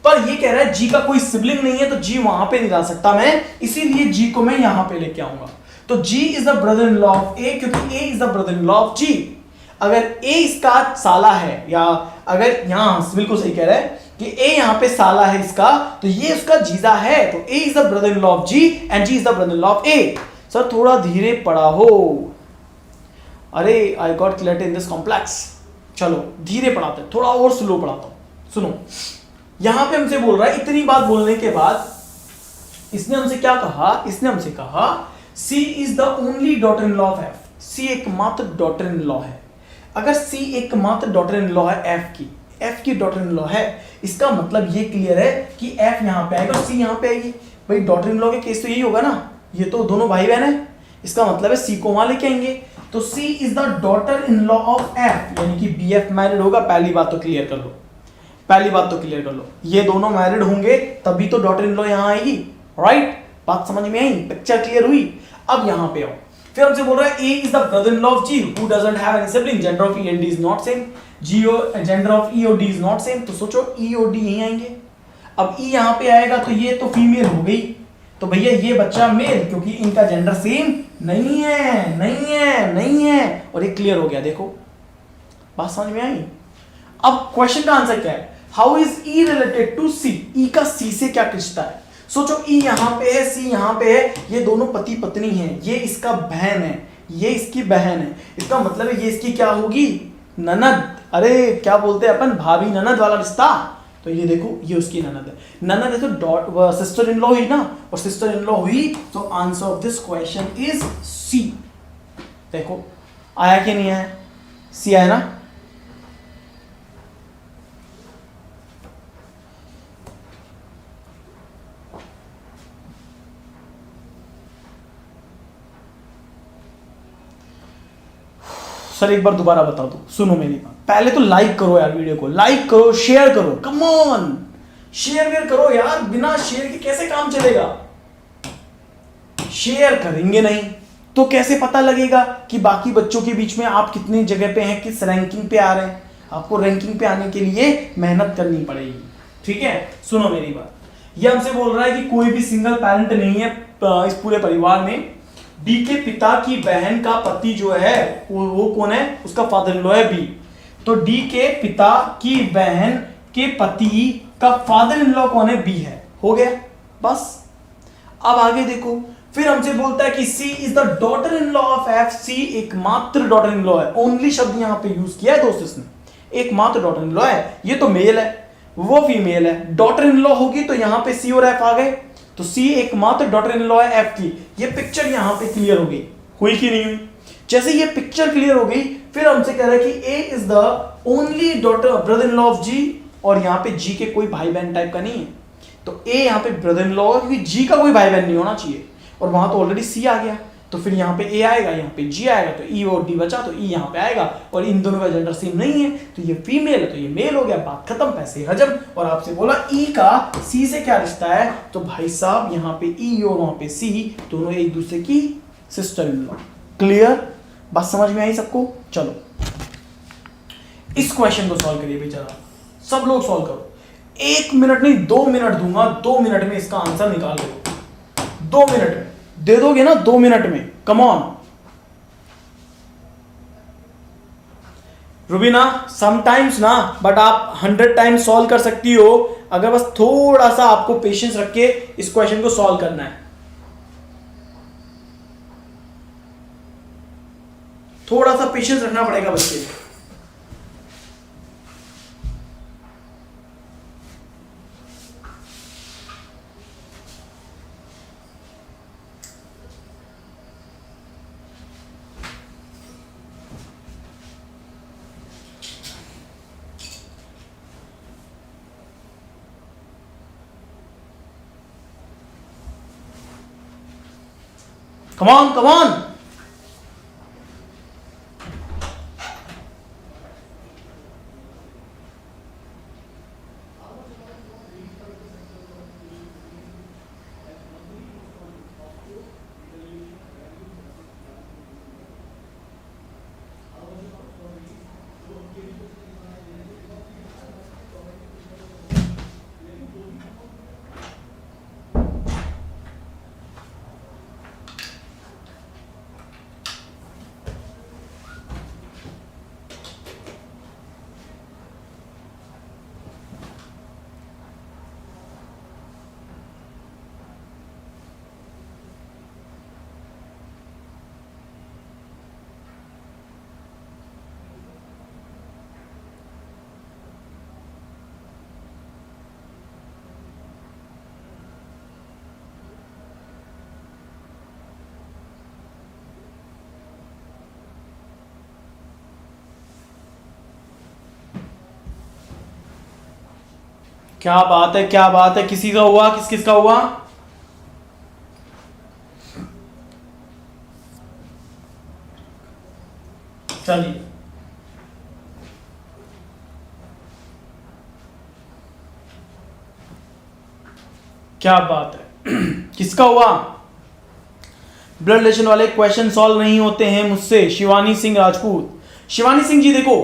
पर ये कह रहा है G का कोई सिबलिंग नहीं है तो G वहां पे नहीं ला सकता मैं, इसीलिए G को मैं यहां पे लेके आऊंगा। तो G is the brother in law of A, क्योंकि A is the brother in law of G। अगर A इसका साला है, या अगर यहां बिल्कुल सही कह रहा है कि A यहां पे साला है इसका, तो ये उसका जीजा है। तो A is the brother in law of G and G is the brother in law of A। Sir थोड़ा धीरे पढ़ा हो। अरे I got clarity in this complex. चलो धीरे पढ़ाते हैं, थोड़ा और स्लो पढ़ाता हूं। सुनो, यहां पे हमसे बोल रहा है, इतनी बात बोलने के बाद इसने हमसे क्या कहा? इसने हमसे कहा C is the only daughter in law of F। C एकमात्र डॉटर इन लॉ है। अगर C एकमात्र डॉटर इन लॉ है F की डॉटर इन लॉ है, इसका मतलब ये क्लियर है कि F यहां पे आएगा और C यहां पे आएगी। भाई डॉटर इन लॉ के केस तो यही होगा ना, ये तो दोनों भाई बहन है, इसका मतलब है C को वहां लेके आएंगे। तो C is the daughter in law of F, यानी कि BF मैरिड होगा। पहली बात तो क्लियर कर लो, पहली बात तो क्लियर कर लो, ये दोनों मैरिड होंगे तभी तो डॉटर इन लॉ यहां आएगी। राइट, बात समझ में आई? पिक्चर क्लियर हुई? अब यहां पे आओ, फिर हमसे बोल रहा है A is the brother in law of G who doesn't have any sibling, gender of E and D is not same. Gender of E और D इज नॉट सेम, तो सोचो E और D यहीं आएंगे। अब E यहां पे आएगा तो ये तो फीमेल हो गई, तो भैया ये बच्चा मेल, क्योंकि इनका जेंडर सेम नहीं है, नहीं है, नहीं है। और ये क्लियर हो गया। देखो बात समझ में आई? अब क्वेश्चन का आंसर क्या है? How is E related to C? E का C से क्या रिश्ता है? सोचो E यहां पे है, C यहां पे है, ये दोनों पति पत्नी हैं, ये इसका बहन है, ये इसकी बहन है। इसका मतलब है ये इसकी क्या होगी? ननद। अरे क्या बोलते हैं अपन, भाभी ननद वाला रिश्ता। तो ये देखो ये उसकी ननद है। ननद है तो सिस्टर इन लॉ हुई ना, और सिस्टर इन लॉ हुई तो answer of this question is C। देखो आया कि नहीं आया? C आया ना। सर एक बार दोबारा बता दो, सुनो मेरी बात। पहले तो लाइक करो यार, वीडियो को लाइक करो, शेयर करो, कम ऑन शेयर वेयर करो यार, बिना शेयर के कैसे काम चलेगा? शेयर करेंगे नहीं तो कैसे पता लगेगा कि बाकी बच्चों के बीच में आप कितनी जगह पे हैं, किस रैंकिंग पे आ रहे हैं? आपको रैंकिंग पे आने के लिए मेहनत करनी पड़ेगी। ठीक है, सुनो मेरी बात। ये हमसे बोल रहा है कि कोई भी सिंगल पेरेंट नहीं है इस पूरे परिवार में। डी के पिता की बहन का पति जो है वो कौन है? उसका फादर इन लॉ है बी। तो डी के पिता की बहन के पति का फादर इन लॉ कौन है? बी है। हो गया बस। अब आगे देखो, फिर हमसे बोलता है कि C is the daughter in law of F. C एकमात्र डॉटर इन लॉ है। ओनली शब्द यहां पे यूज किया है दोस्त इसने, एकमात्र डॉटर इन लॉ है। ये तो मेल है, वो फीमेल है। डॉटर इन लॉ होगी तो यहां पे सी और एफ आ गए, तो सी एकमात्र डॉटर इन लॉ है एफ की। ये पिक्चर यहां पे क्लियर हो गई, हुई कि नहीं हुई? जैसे ये पिक्चर क्लियर हो गई, फिर हमसे कह रहा है कि A is the only daughter brother in law of G, और यहां पे जी के कोई भाई बहन टाइप का नहीं है। तो ए यहाँ पे ब्रदर इन लॉ होगा, क्योंकि जी का कोई भाई बहन नहीं होना चाहिए, और वहां तो ऑलरेडी सी आ गया, तो फिर यहाँ पे ए आएगा, यहाँ पे जी आएगा, तो ई और डी बचा, तो ई यहाँ पे आएगा, और इन दोनों का जेंडर सेम नहीं है, तो ये फीमेल है तो ये मेल हो गया, बात खत्म, पैसे हजम। और आपसे बोला ई का सी से क्या रिश्ता है, तो भाई साहब यहाँ पे ई और वहां पे सी दोनों एक दूसरे की सिस्टर इन लॉ। क्लियर, बात समझ में आई सबको? चलो इस क्वेश्चन को सॉल्व करिए बेचारा, सब लोग सॉल्व करो, 1 मिनट नहीं 2 मिनट दूंगा, 2 मिनट में इसका आंसर निकाल दो, 2 मिनट में दे दोगे ना, 2 मिनट में, कम ऑन। रुबीना समटाइम्स ना, बट आप 100 टाइम्स सॉल्व कर सकती हो, अगर बस थोड़ा सा आपको पेशेंस रख के इस क्वेश्चन को सॉल्व करना है, थोड़ा सा पेशेंस रखना पड़ेगा बच्चे। Come on, come on. क्या बात है, क्या बात है, किसी का हुआ, किस किस का हुआ? चलिए क्या बात है किसका हुआ? ब्लड रिलेशन वाले क्वेश्चन सॉल्व नहीं होते हैं मुझसे। शिवानी सिंह राजपूत, शिवानी सिंह जी देखो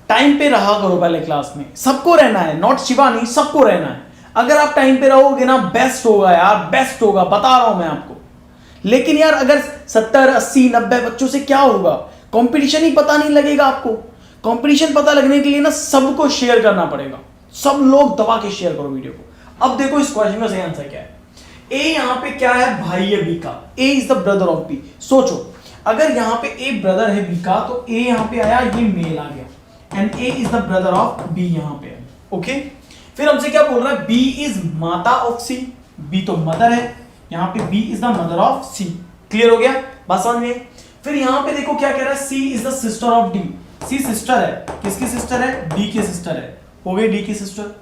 टाइम पे रहा करो पहले क्लास में, सबको रहना है, नॉट शिवानी, सबको रहना है। अगर आप टाइम पे रहोगे ना बेस्ट होगा यार, बेस्ट होगा, बता रहा हूं मैं आपको। लेकिन यार अगर 70 80 90 बच्चों से क्या होगा, कंपटीशन ही पता नहीं लगेगा आपको। कंपटीशन पता लगने के लिए ना सबको शेयर करना पड़ेगा, सब लोग दबा के शेयर करो वीडियो को। अब देखो इस क्वेश्चन का सही आंसर क्या है। ए यहां पे क्या है, भाई है बी का, A is the brother of B. सोचो अगर यहां पे ए ब्रदर है बी का, तो ए यहां पे आया, ये मेल आ गया, and A is the brother of B यहां पे है। ओके, फिर हमसे क्या बोल रहा है, बी इज माता ऑफ सी, बी तो मदर है, यहां पे B is the mother of C. Clear हो गया, बात समझ में? फिर यहां पे देखो क्या कह रहा है, C is the sister of D, C sister है, किसकी सिस्टर है, डी की सिस्टर है, हो गई डी की सिस्टर।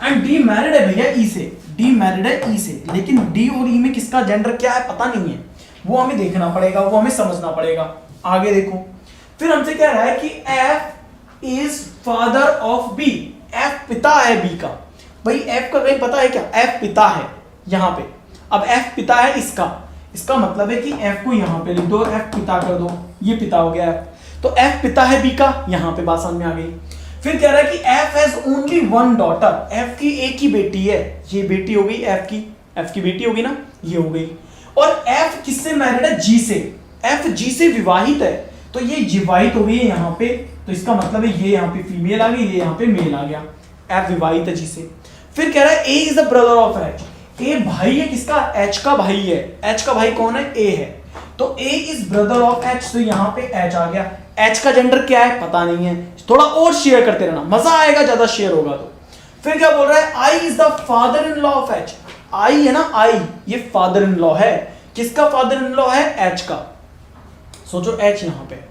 एंड डी मैरिड है भैया ई से, डी मैरिड है ई से, लेकिन डी और ई में किसका जेंडर क्या है पता नहीं है, वो हमें देखना पड़ेगा, वो हमें समझना पड़ेगा। आगे देखो, फिर हमसे कह रहा है कि F is father of B, F पिता है बी का। भाई एफ का कहीं पता है क्या, एफ पिता है यहां पे। अब एफ पिता है इसका, इसका मतलब है कि एफ को यहां पे लिख दो, एफ पिता कर दो, ये पिता हो गया एफ, तो एफ पिता है बी का, यहां पे बात समझ में आ गई। फिर कह रहा है कि F has only one daughter, F की एक ही बेटी है, ये बेटी हो गई एफ की बेटी होगी ना, ये हो गई। और एफ किससे मैरिड है, जी से, एफ जी से विवाहित है, तो ये विवाहित हो गई है यहां पे, तो इसका मतलब है ये यहां पे फीमेल आ गई, ये यहां पे मेल आ गया, एफ विवाहित है जी से। फिर कह रहा है A is the brother of H, A भाई है किसका, एच का भाई है, एच का भाई कौन है, ए है, तो ए इज ब्रदर ऑफ एच, तो यहां पे एच आ गया। एच का जेंडर क्या है पता नहीं है, थोड़ा और शेयर करते रहना, मजा आएगा ज्यादा शेयर होगा तो। फिर क्या बोल रहा है, I is the father in law of H, I है ना, आई ये फादर इन लॉ है, किसका फादर इन लॉ है, एच का। सोचो एच यहां पे,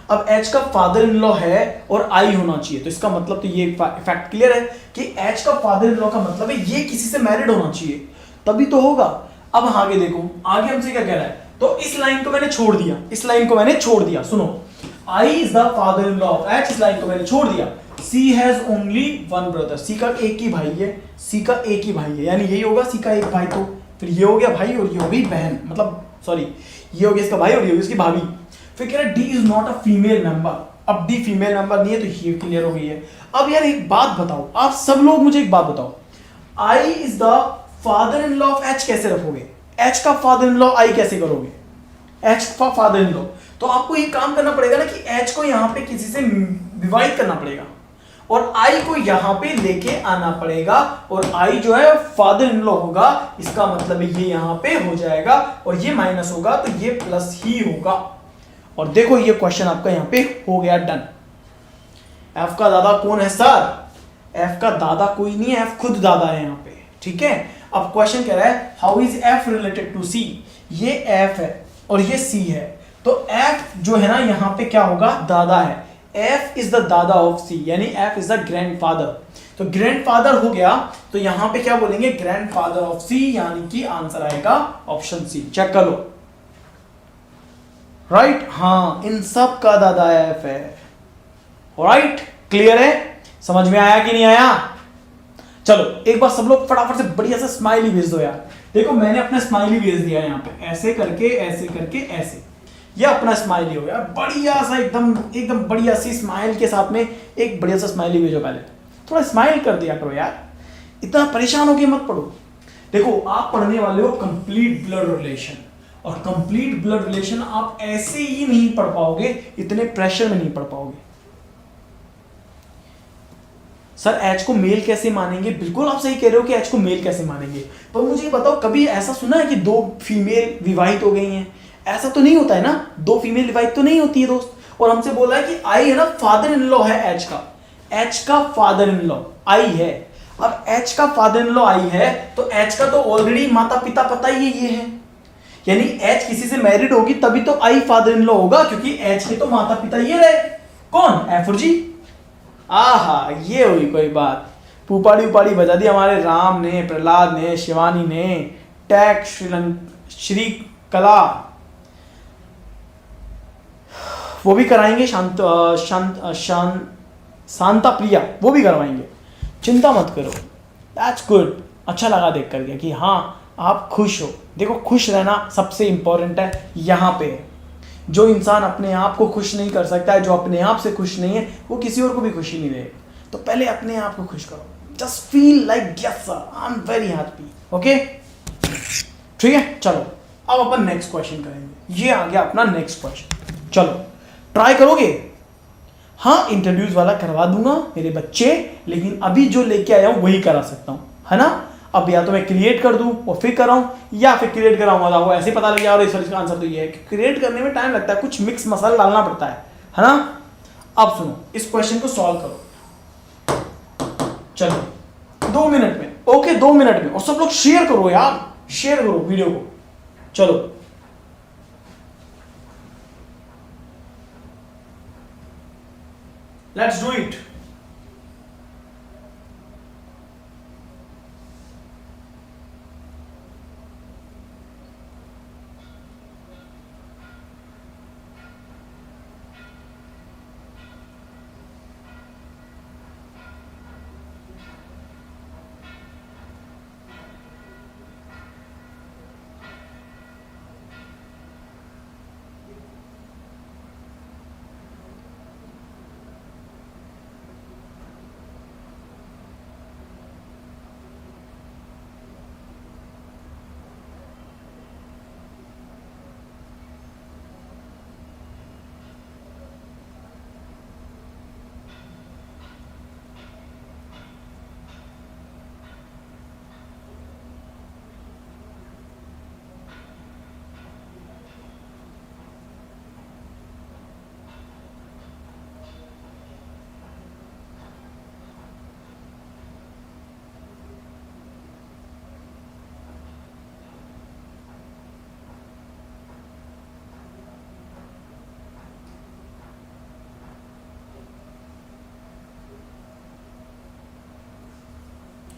अब एच का फादर इन लॉ है और आई होना चाहिए, तो इसका मतलब तो ये फैक्ट क्लियर है कि एच का फादर इन लॉ का मतलब है ये किसी से मैरिड होना चाहिए, तभी तो होगा। अब आगे देखो, आगे हमसे क्या कह रहा है, तो इस लाइन को मैंने छोड़ दिया, इस लाइन को मैंने छोड़ दिया, सुनो, I is the father in law of H, इस लाइन को मैंने छोड़ दिया। C has only one brother, C का एक ही भाई है, सी का एक ही भाई है, यानी यही होगा सी का एक भाई, तो फिर ये हो गया भाई और ये हो गई बहन, मतलब सॉरी ये हो गया इसका भाई और ये हो गई इसकी भाभी। फिर कह रहा है D is not a female member, अब डी फीमेल मेंबर नहीं है, तो ये क्लियर हो गई है। अब यार एक बात बताओ, आप सब लोग मुझे एक बात बताओ, I is the father in law of H कैसे रखोगे, एच का फादर इन लॉ आई कैसे करोगे, एच का फादर इन लॉ, तो आपको ये काम करना पड़ेगा ना कि एच को यहां पे किसी से डिवाइड करना पड़ेगा और आई को यहां पे लेके आना पड़ेगा, और आई जो है फादर इन लॉ होगा, इसका मतलब ये यहां पे हो जाएगा और ये माइनस होगा तो ये प्लस ही होगा। और देखो ये क्वेश्चन आपका यहां पे हो गया डन। एफ का दादा कौन है सर, एफ का दादा कोई नहीं है, एफ खुद दादा है यहां पे, ठीक है। अब क्वेश्चन कह रहा है how is F related to C, ये एफ है और ये सी है, तो एफ जो है ना यहां पे क्या होगा, दादा है, एफ इज द दादा ऑफ सी, यानी एफ इज द ग्रैंडफादर, तो ग्रैंडफादर हो गया, तो यहां पे क्या बोलेंगे, ग्रैंडफादर ऑफ सी, यानी कि आंसर आएगा ऑप्शन सी, चेक कर लो, राइट, हाँ इन सब का दादा एफ है, राइट, क्लियर है, समझ में आया कि नहीं आया। चलो एक बार सब लोग फटाफट से बढ़िया सा स्माइली भेज दो यार, देखो मैंने अपना स्माइली भेज दिया यहाँ पे, ऐसे करके ऐसे करके ऐसे, ये अपना स्माइली हो गया, बढ़िया सा एकदम एकदम बढ़िया सी स्माइल के साथ में एक बढ़िया सा स्माइली भेजो, पहले थोड़ा स्माइल कर दिया करो यार, इतना परेशान होके मत पढ़ो। देखो आप पढ़ने वाले हो कंप्लीट ब्लड रिलेशन, और कंप्लीट ब्लड रिलेशन आप ऐसे ही नहीं पढ़ पाओगे, इतने प्रेशर में नहीं पढ़ पाओगे। सर एच को मेल कैसे मानेंगे, बिल्कुल आप सही कह रहे हो कि एच को मेल कैसे मानेंगे, पर मुझे बताओ कभी ऐसा सुना है कि दो फीमेल विवाहित हो गई हैं, ऐसा तो नहीं होता है ना, दो फीमेल विवाहित तो नहीं होती है दोस्त, और हमसे बोला है कि आई है ना फादर इन लॉ है एच का, एच का फादर इन लॉ आई है, अब एच का फादर इन लॉ आई है तो एच का तो ऑलरेडी माता पिता पता ही ये है, यानी एच किसी से मैरिड होगी तभी तो आई फादर इन लॉ होगा, क्योंकि एच के तो माता पिता ये रहे, कौन, एफ और जी। आहा ये हुई कोई बात, पुपाड़ी उपाड़ी बजा दी हमारे राम ने, प्रहलाद ने, शिवानी ने, टैग श्री कला वो भी कराएंगे, शांता प्रिया वो भी करवाएंगे, चिंता मत करो, दैट्स गुड, अच्छा लगा देख करके कि हाँ आप खुश हो। देखो खुश रहना सबसे इंपॉर्टेंट है, यहाँ पे जो इंसान अपने आप को खुश नहीं कर सकता है, जो अपने आप से खुश नहीं है, वो किसी और को भी खुशी नहीं देगा, तो पहले अपने आप को खुश करो, just feel like yes sir I am very happy, okay ठीक है। चलो अब अपन नेक्स्ट क्वेश्चन करेंगे, ये आ गया अपना नेक्स्ट क्वेश्चन, चलो ट्राई करोगे, हाँ इंट्रोड्यूस वाला करवा दूंगा मेरे बच्चे, लेकिन अभी जो लेके आया हूं वही करा सकता हूं, है ना। अब या तो मैं क्रिएट कर दूं और फिर कराऊं, या फिर क्रिएट कराऊंगा तो ऐसे ही पता लग जाएगा, और इसका आंसर तो ये है कि क्रिएट करने में टाइम लगता है, कुछ मिक्स मसाला डालना पड़ता है ना। अब सुनो इस क्वेश्चन को सॉल्व करो, चलो 2 मिनट में, ओके 2 मिनट में, और सब लोग शेयर करो यार, शेयर करो वीडियो को, चलो let's do it.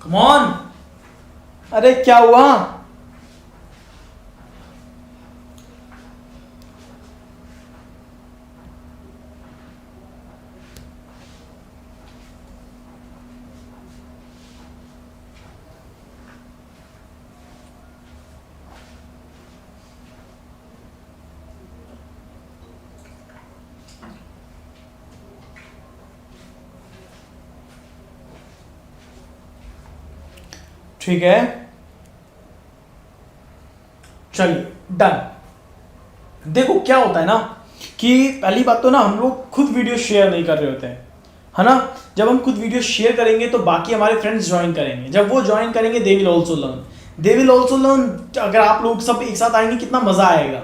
Come on. अरे क्या हुआ? ठीक है, चलिए डन। देखो क्या होता है ना कि पहली बात तो ना हम लोग खुद वीडियो शेयर नहीं कर रहे होते हैं, है ना। जब हम खुद वीडियो शेयर करेंगे तो बाकी हमारे फ्रेंड्स ज्वाइन करेंगे, जब वो ज्वाइन करेंगे they will also learn, they will also learn. अगर आप लोग सब एक साथ आएंगे कितना मजा आएगा।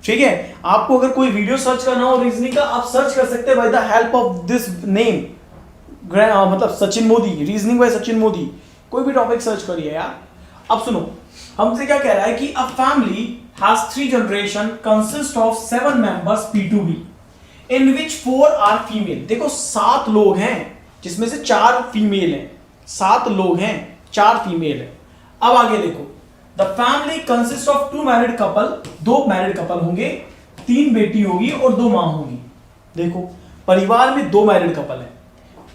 ठीक है, आपको अगर कोई वीडियो सर्च करना हो रीजनिंग का, आप सर्च कर सकते हैं by the help of this name, मतलब सचिन मोदी, रीजनिंग बाय सचिन मोदी। कोई भी टॉपिक सर्च करिए यार। अब सुनो, हमसे क्या कह रहा है कि a family has 3 generation consist of 7 members P2B in which 4 are female. देखो 7 लोग हैं जिसमें से 4 फीमेल हैं, 7 लोग हैं 4 फीमेल हैं। अब आगे देखो, the family consist of 2 married couple, 2 married couple होंगे, 3 बेटी होगी और 2 मां होगी। देखो परिवार में 2 मैरिड कपल हैं,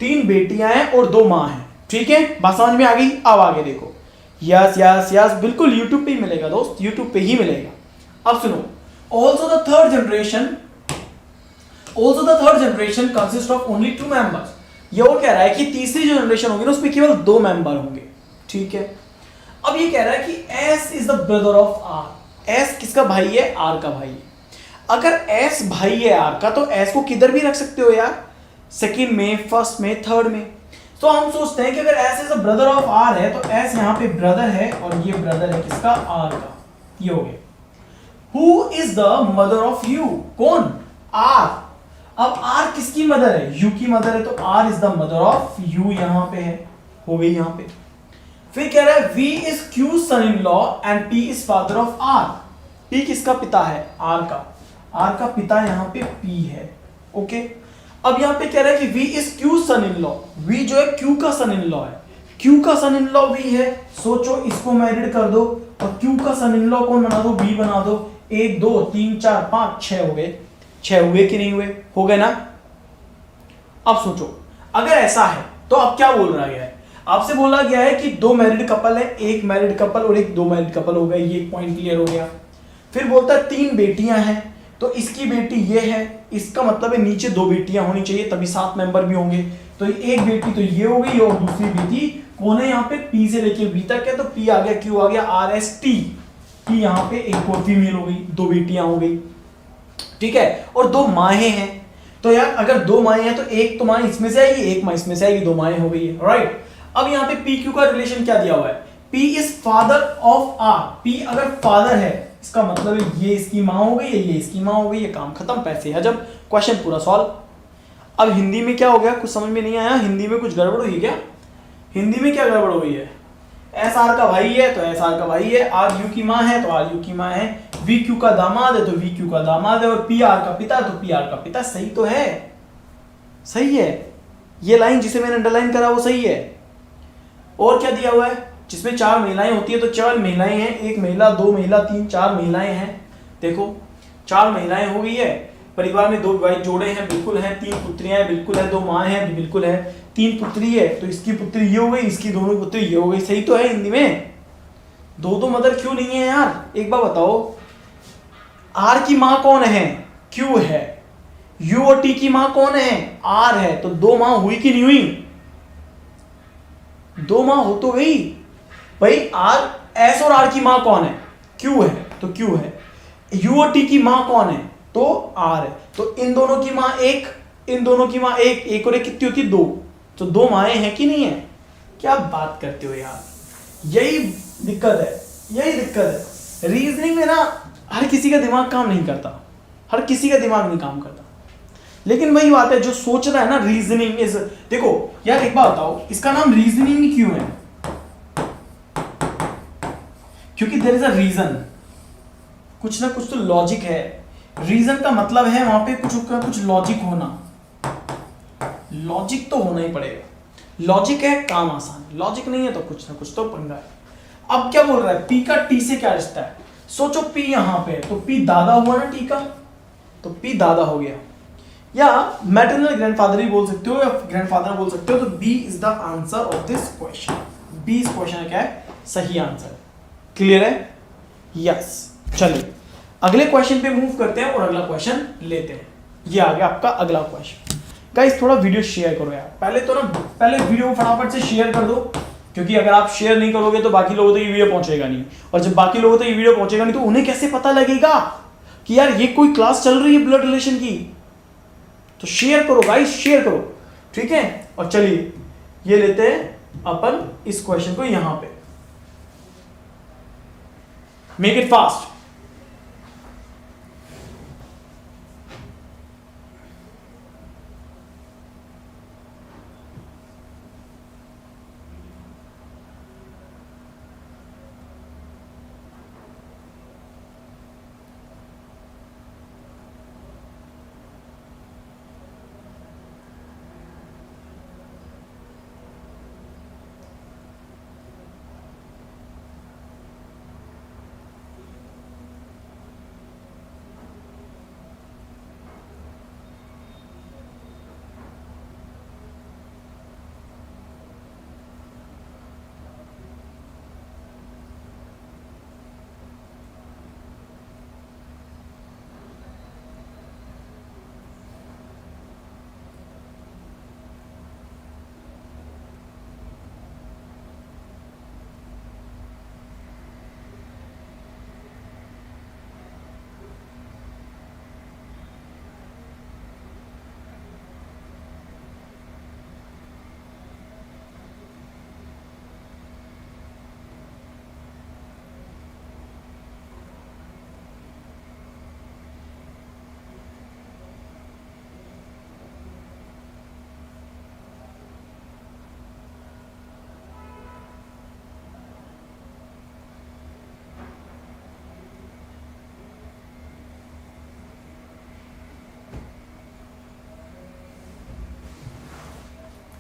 3 बेटियां हैं और 2 मां हैं। ठीक है, बात समझ में आ गई। अब आगे देखो, यस यस यस, बिल्कुल यूट्यूब पे ही मिलेगा दोस्त, यूट्यूब पे ही मिलेगा। अब सुनो, also the third generation consist of only 2 members. ये वो कह रहा है कि तीसरी जो जनरेशन होगी ना उसमें केवल 2 मेंबर होंगे। ठीक है, अब ये कह रहा है कि S is the brother of R. S किसका भाई है? आर का भाई है। अगर एस भाई है आर का तो एस को किधर भी रख सकते हो यार, सेकंड में, फर्स्ट में, थर्ड में। तो हम सोचते हैं कि अगर S is the brother of R है तो एस यहां पे ब्रदर है और ये ब्रदर है किसका? आर का। ये हो गया। Who is the mother of you? कौन? आर। अब आर किसकी मदर है? यू की मदर है, तो R is the mother of U यहां पे है, हो गई यहां पे। फिर कह रहा है V is Q son in law and P is father of R। P किसका पिता है? R का। R का पिता यहां पे P है। ओके, अब यहां पे कह रहा है कि V is Q son in law. V जो है Q का सन इन लॉ है, Q का सन इन लॉ V है। सोचो, इसको मैरिड कर दो और Q का सन इन लॉ कौन बना दो? V बना दो। 1 2 3 4 5 6 हो गए। 6 हुए कि नहीं हुए? हो गए ना। अब सोचो, अगर ऐसा है तो अब क्या बोल रहा है? आपसे बोला गया है कि 2 मैरिड कपल है, 1 मैरिड कपल और 1 2 मैरिड कपल हो गए, ये पॉइंट क्लियर हो गया। फिर बोलता है 3 बेटियां हैं, तो इसकी बेटी ये है, इसका मतलब है नीचे 2 बेटियां होनी चाहिए तभी 7 मेंबर भी होंगे। तो एक बेटी तो ये हो गई और दूसरी बेटी कौन है? यहाँ पे P से लेके B तक है, तो P आ गया, Q आ गया, R S T। T यहाँ पे एक और फीमेल हो गई, 2 बेटियां हो गई। ठीक है, और 2 माएँ हैं। तो यार अगर 2 माएँ हैं तो एक तो माँ इसमें से आएगी, एक माँ इसमें से आएगी, 2 माएँ हो गई है। राइट, अब यहाँ पे पी क्यू का रिलेशन क्या दिया हुआ है? P is father of R. P अगर फादर है इसका मतलब है ये इसकी माँ हो गई है, ये इसकी माँ हो गई है, काम खत्म, पैसे है जब, क्वेश्चन पूरा सॉल्व। अब हिंदी में क्या हो गया? कुछ समझ में नहीं आया। हिंदी में कुछ गड़बड़ हुई क्या? हिंदी में क्या गड़बड़ हुई है? एस आर का भाई है तो एस आर का भाई है, आर यू की माँ है तो आर यू की माँ है, वी क्यू का दामाद है तो वी क्यू का दामाद है, और पी आर का पिता तो पी आर का पिता। सही तो है, सही है। ये लाइन जिसे मैंने अंडरलाइन करा वो सही है। और क्या दिया हुआ है? जिसमें 4 महिलाएं होती है तो 4 महिलाएं हैं, 1 महिला, 2 महिला, 3 4 महिलाएं हैं। देखो 4 महिलाएं हो गई है। परिवार में 2 विवाहित जोड़े हैं, बिल्कुल हैं। 3 पुत्रियां हैं, बिल्कुल है। 2 माँ हैं, बिल्कुल है। 3 पुत्री है तो इसकी पुत्री ये हो गई, इसकी दोनों पुत्री ये हो गई। सही तो है हिंदी में। 2 मदर क्यों नहीं है यार? एक बार बताओ, आर की माँ कौन है? क्यू है। यू और टी की माँ कौन है? आर है। तो 2 माँ हुई कि नहीं हुई? 2 माँ हो तो गई भाई। आर, एस और आर की माँ कौन है? क्यू है तो क्यू है। यू और टी की माँ कौन है? तो आर है। तो इन दोनों की माँ 1, इन दोनों की माँ 1, 1 और 1 कितनी होती है? 2। तो 2 माएँ हैं कि नहीं है? क्या बात करते हो यार, यही दिक्कत है, यही दिक्कत है। रीजनिंग में ना हर किसी का दिमाग काम नहीं करता, हर किसी का दिमाग नहीं काम करता। लेकिन वही बात है, जो सोच रहा है ना रीजनिंग इज, देखो यार एक बात बताओ, इसका नाम रीजनिंग ही क्यों है? क्योंकि देयर इज अ रीजन, कुछ ना कुछ तो लॉजिक है। रीजन का मतलब है वहां पे कुछ लॉजिक होना, लॉजिक तो होना ही पड़ेगा। लॉजिक है काम आसान, लॉजिक नहीं है तो कुछ ना कुछ तो पंगा है। अब क्या बोल रहा है, पी का टी से क्या रिश्ता है? सोचो पी यहां पे है तो पी दादा हुआ ना टी का, तो पी दादा हो गया, या मैटरनल ग्रैंडफादर ही बोल सकते हो या ग्रैंडफादर बोल सकते हो। तो B is the answer of this question. B इस क्वेश्चन का क्या है, सही आंसर। क्लियर है? यस। चलिए अगले क्वेश्चन पे मूव करते हैं और अगला क्वेश्चन लेते हैं। ये आ गया आपका अगला क्वेश्चन। गाइस थोड़ा वीडियो शेयर करो यार, पहले वीडियो फटाफट से शेयर कर दो, क्योंकि अगर आप शेयर नहीं करोगे तो बाकी लोगों तक ये वीडियो पहुंचेगा नहीं, और जब बाकी लोगों तक ये वीडियो पहुंचेगा नहीं तो उन्हें कैसे पता लगेगा कि यार ये कोई क्लास चल रही है ब्लड रिलेशन की। तो शेयर करो गाइस, शेयर करो, ठीक है। और चलिए ये लेते हैं अपन इस क्वेश्चन को यहां पे, make it fast.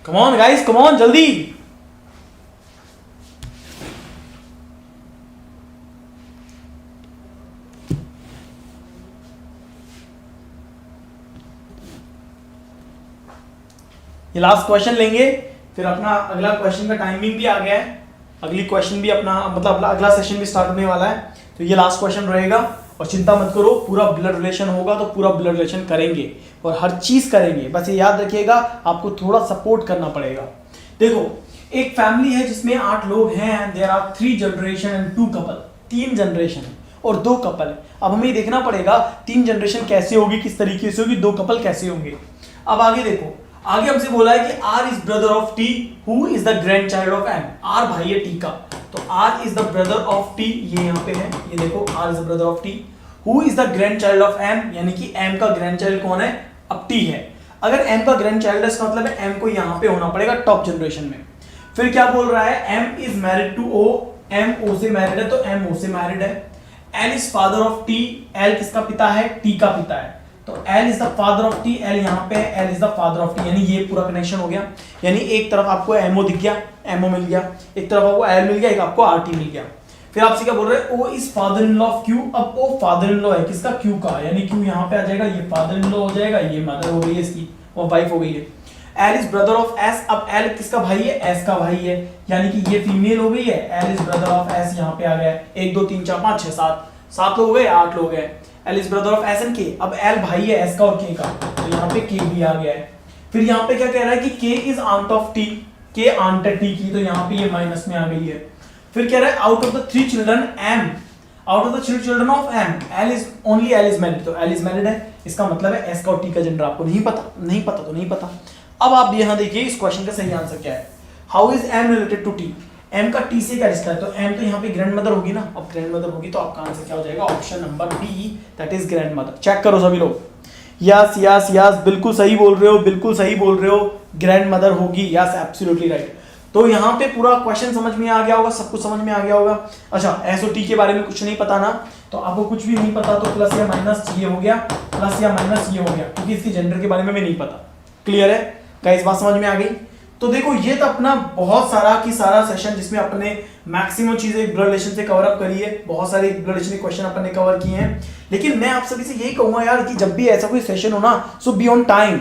Come on guys, come on जल्दी। ये लास्ट क्वेश्चन लेंगे, फिर अपना अगला क्वेश्चन का टाइमिंग भी आ गया है, अगली क्वेश्चन भी अपना मतलब अगला सेशन भी स्टार्ट होने वाला है। तो ये लास्ट क्वेश्चन रहेगा, और चिंता मत करो, पूरा ब्लड रिलेशन होगा तो पूरा ब्लड रिलेशन करेंगे और हर चीज करेंगे। बस ये याद रखिएगा, आपको थोड़ा सपोर्ट करना पड़ेगा। देखो एक फैमिली है जिसमें 8 लोग हैं, there are 3 generation and 2 couple, 3 generation और 2 कपल। अब हमें देखना पड़ेगा 3 जनरेशन कैसे होगी, किस तरीके से होगी, 2 कपल कैसे होंगे। अब आगे देखो, आगे हमसे बोला है कि R is brother of T who is the grand child of M। R भाई है T का, तो R is the brother of T, ये यहाँ पे है, ये देखो R is the brother of T who is the grand child of M, यानी कि M का ग्रैंड चाइल्ड कौन है, अब T है। अगर M का ग्रैंड चाइल्ड है इसका मतलब है M को यहाँ पे होना पड़ेगा टॉप जनरेशन में। फिर क्या बोल रहा है, M is married to O, M O से मैरिड है तो M O से मैरिड है। L is father of T, L किसका पिता है, T का पिता है, तो L is the father of T, L यहाँ पे है, L is the father of T, यानी ये पूरा कनेक्शन हो गया। यानी एक तरफ आपको MO दिख गया, MO मिल गया, एक तरफ आपको L मिल गया, एक आपको RT मिल गया। फिर आपसे क्या बोल रहे हैं, O is father in law of Q, अब O फादर इन लॉ है किसका, Q का, यानी Q यहाँ पे आ जाएगा, ये फादर इन लॉ हो जाएगा, ये मदर हो गई है इसकी, और वाइफ हो गई है। L is brother of S, अब L किसका भाई है, S का भाई है, यानी कि ये फीमेल हो गई है। L is brother of S यहाँ पे आ गया, 1 2 3 4 5 6 7 लोग हो गए, 8 लोग हैं। L is brother of S and K, अब L भाई है S का और K का, तो यहाँ पे K भी आ गया है। फिर यहाँ पे क्या कह रहा है कि K is aunt of T, K aunt है T की, तो यहाँ पे ये माइनस में आ गई है। फिर कह रहा है out of the 3 children M, out of the 3 children of M, L is only L is married, तो L इज मैरिड है, इसका मतलब है S का और T का जेंडर आपको नहीं पता, नहीं पता तो नहीं पता। अब आप यहाँ देखिए इस क्वेश्चन का सही आंसर क्या है, how is M related to T, M का T से क्या रिश्ता है, तो M तो यहाँ पे ग्रैंड मदर होगी ना, अब ग्रैंड मदर होगी तो आपका आंसर क्या हो जाएगा, option number B, that is grandmother. Check करो सभी लोग, यस यस यस, बिल्कुल सही बोल रहे हो, बिल्कुल सही बोल रहे हो, ग्रैंड मदर होगी, यस एब्सोल्युटली राइट। तो यहाँ पे पूरा क्वेश्चन समझ में आ गया होगा, सब कुछ समझ में आ गया होगा। अच्छा एस और टी के बारे में कुछ नहीं पता ना, तो आपको कुछ भी नहीं पता तो प्लस या माइनस ये हो गया, प्लस या माइनस ये हो गया, क्योंकि इसके जेंडर के बारे में नहीं पता। क्लियर है गाइस, बात समझ में आ गई। तो देखो ये तो अपना बहुत सारा की सारा सेशन जिसमें अपने मैक्सिमम चीजें ब्लड रिलेशन से कवर अप करी है, बहुत सारे ब्लड रिलेशन के क्वेश्चन अपन ने कवर किए हैं। लेकिन मैं आप सभी से यही कहूंगा यार कि जब भी ऐसा कोई सेशन हो ना, सो बी ऑन टाइम।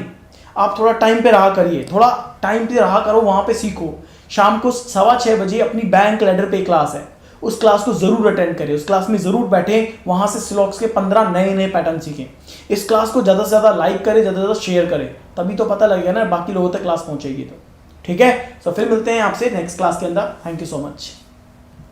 आप थोड़ा टाइम पे रहा करिए, थोड़ा टाइम पे रहा करो, वहां पे सीखो। शाम को 6:15 बजे अपनी बैंक लैडर पे क्लास है, उस क्लास को जरूर अटेंड करें, उस क्लास में जरूर बैठें, वहां से सिलॉक्स के 15 नए नए पैटर्न सीखें। इस क्लास को ज्यादा से ज्यादा लाइक करें, ज्यादा से ज्यादा शेयर करें, तभी तो पता लगेगा ना बाकी लोगों तक क्लास पहुंचेगी तो। ठीक है, तो फिर मिलते हैं आपसे नेक्स्ट क्लास के अंदर। Thank you so much.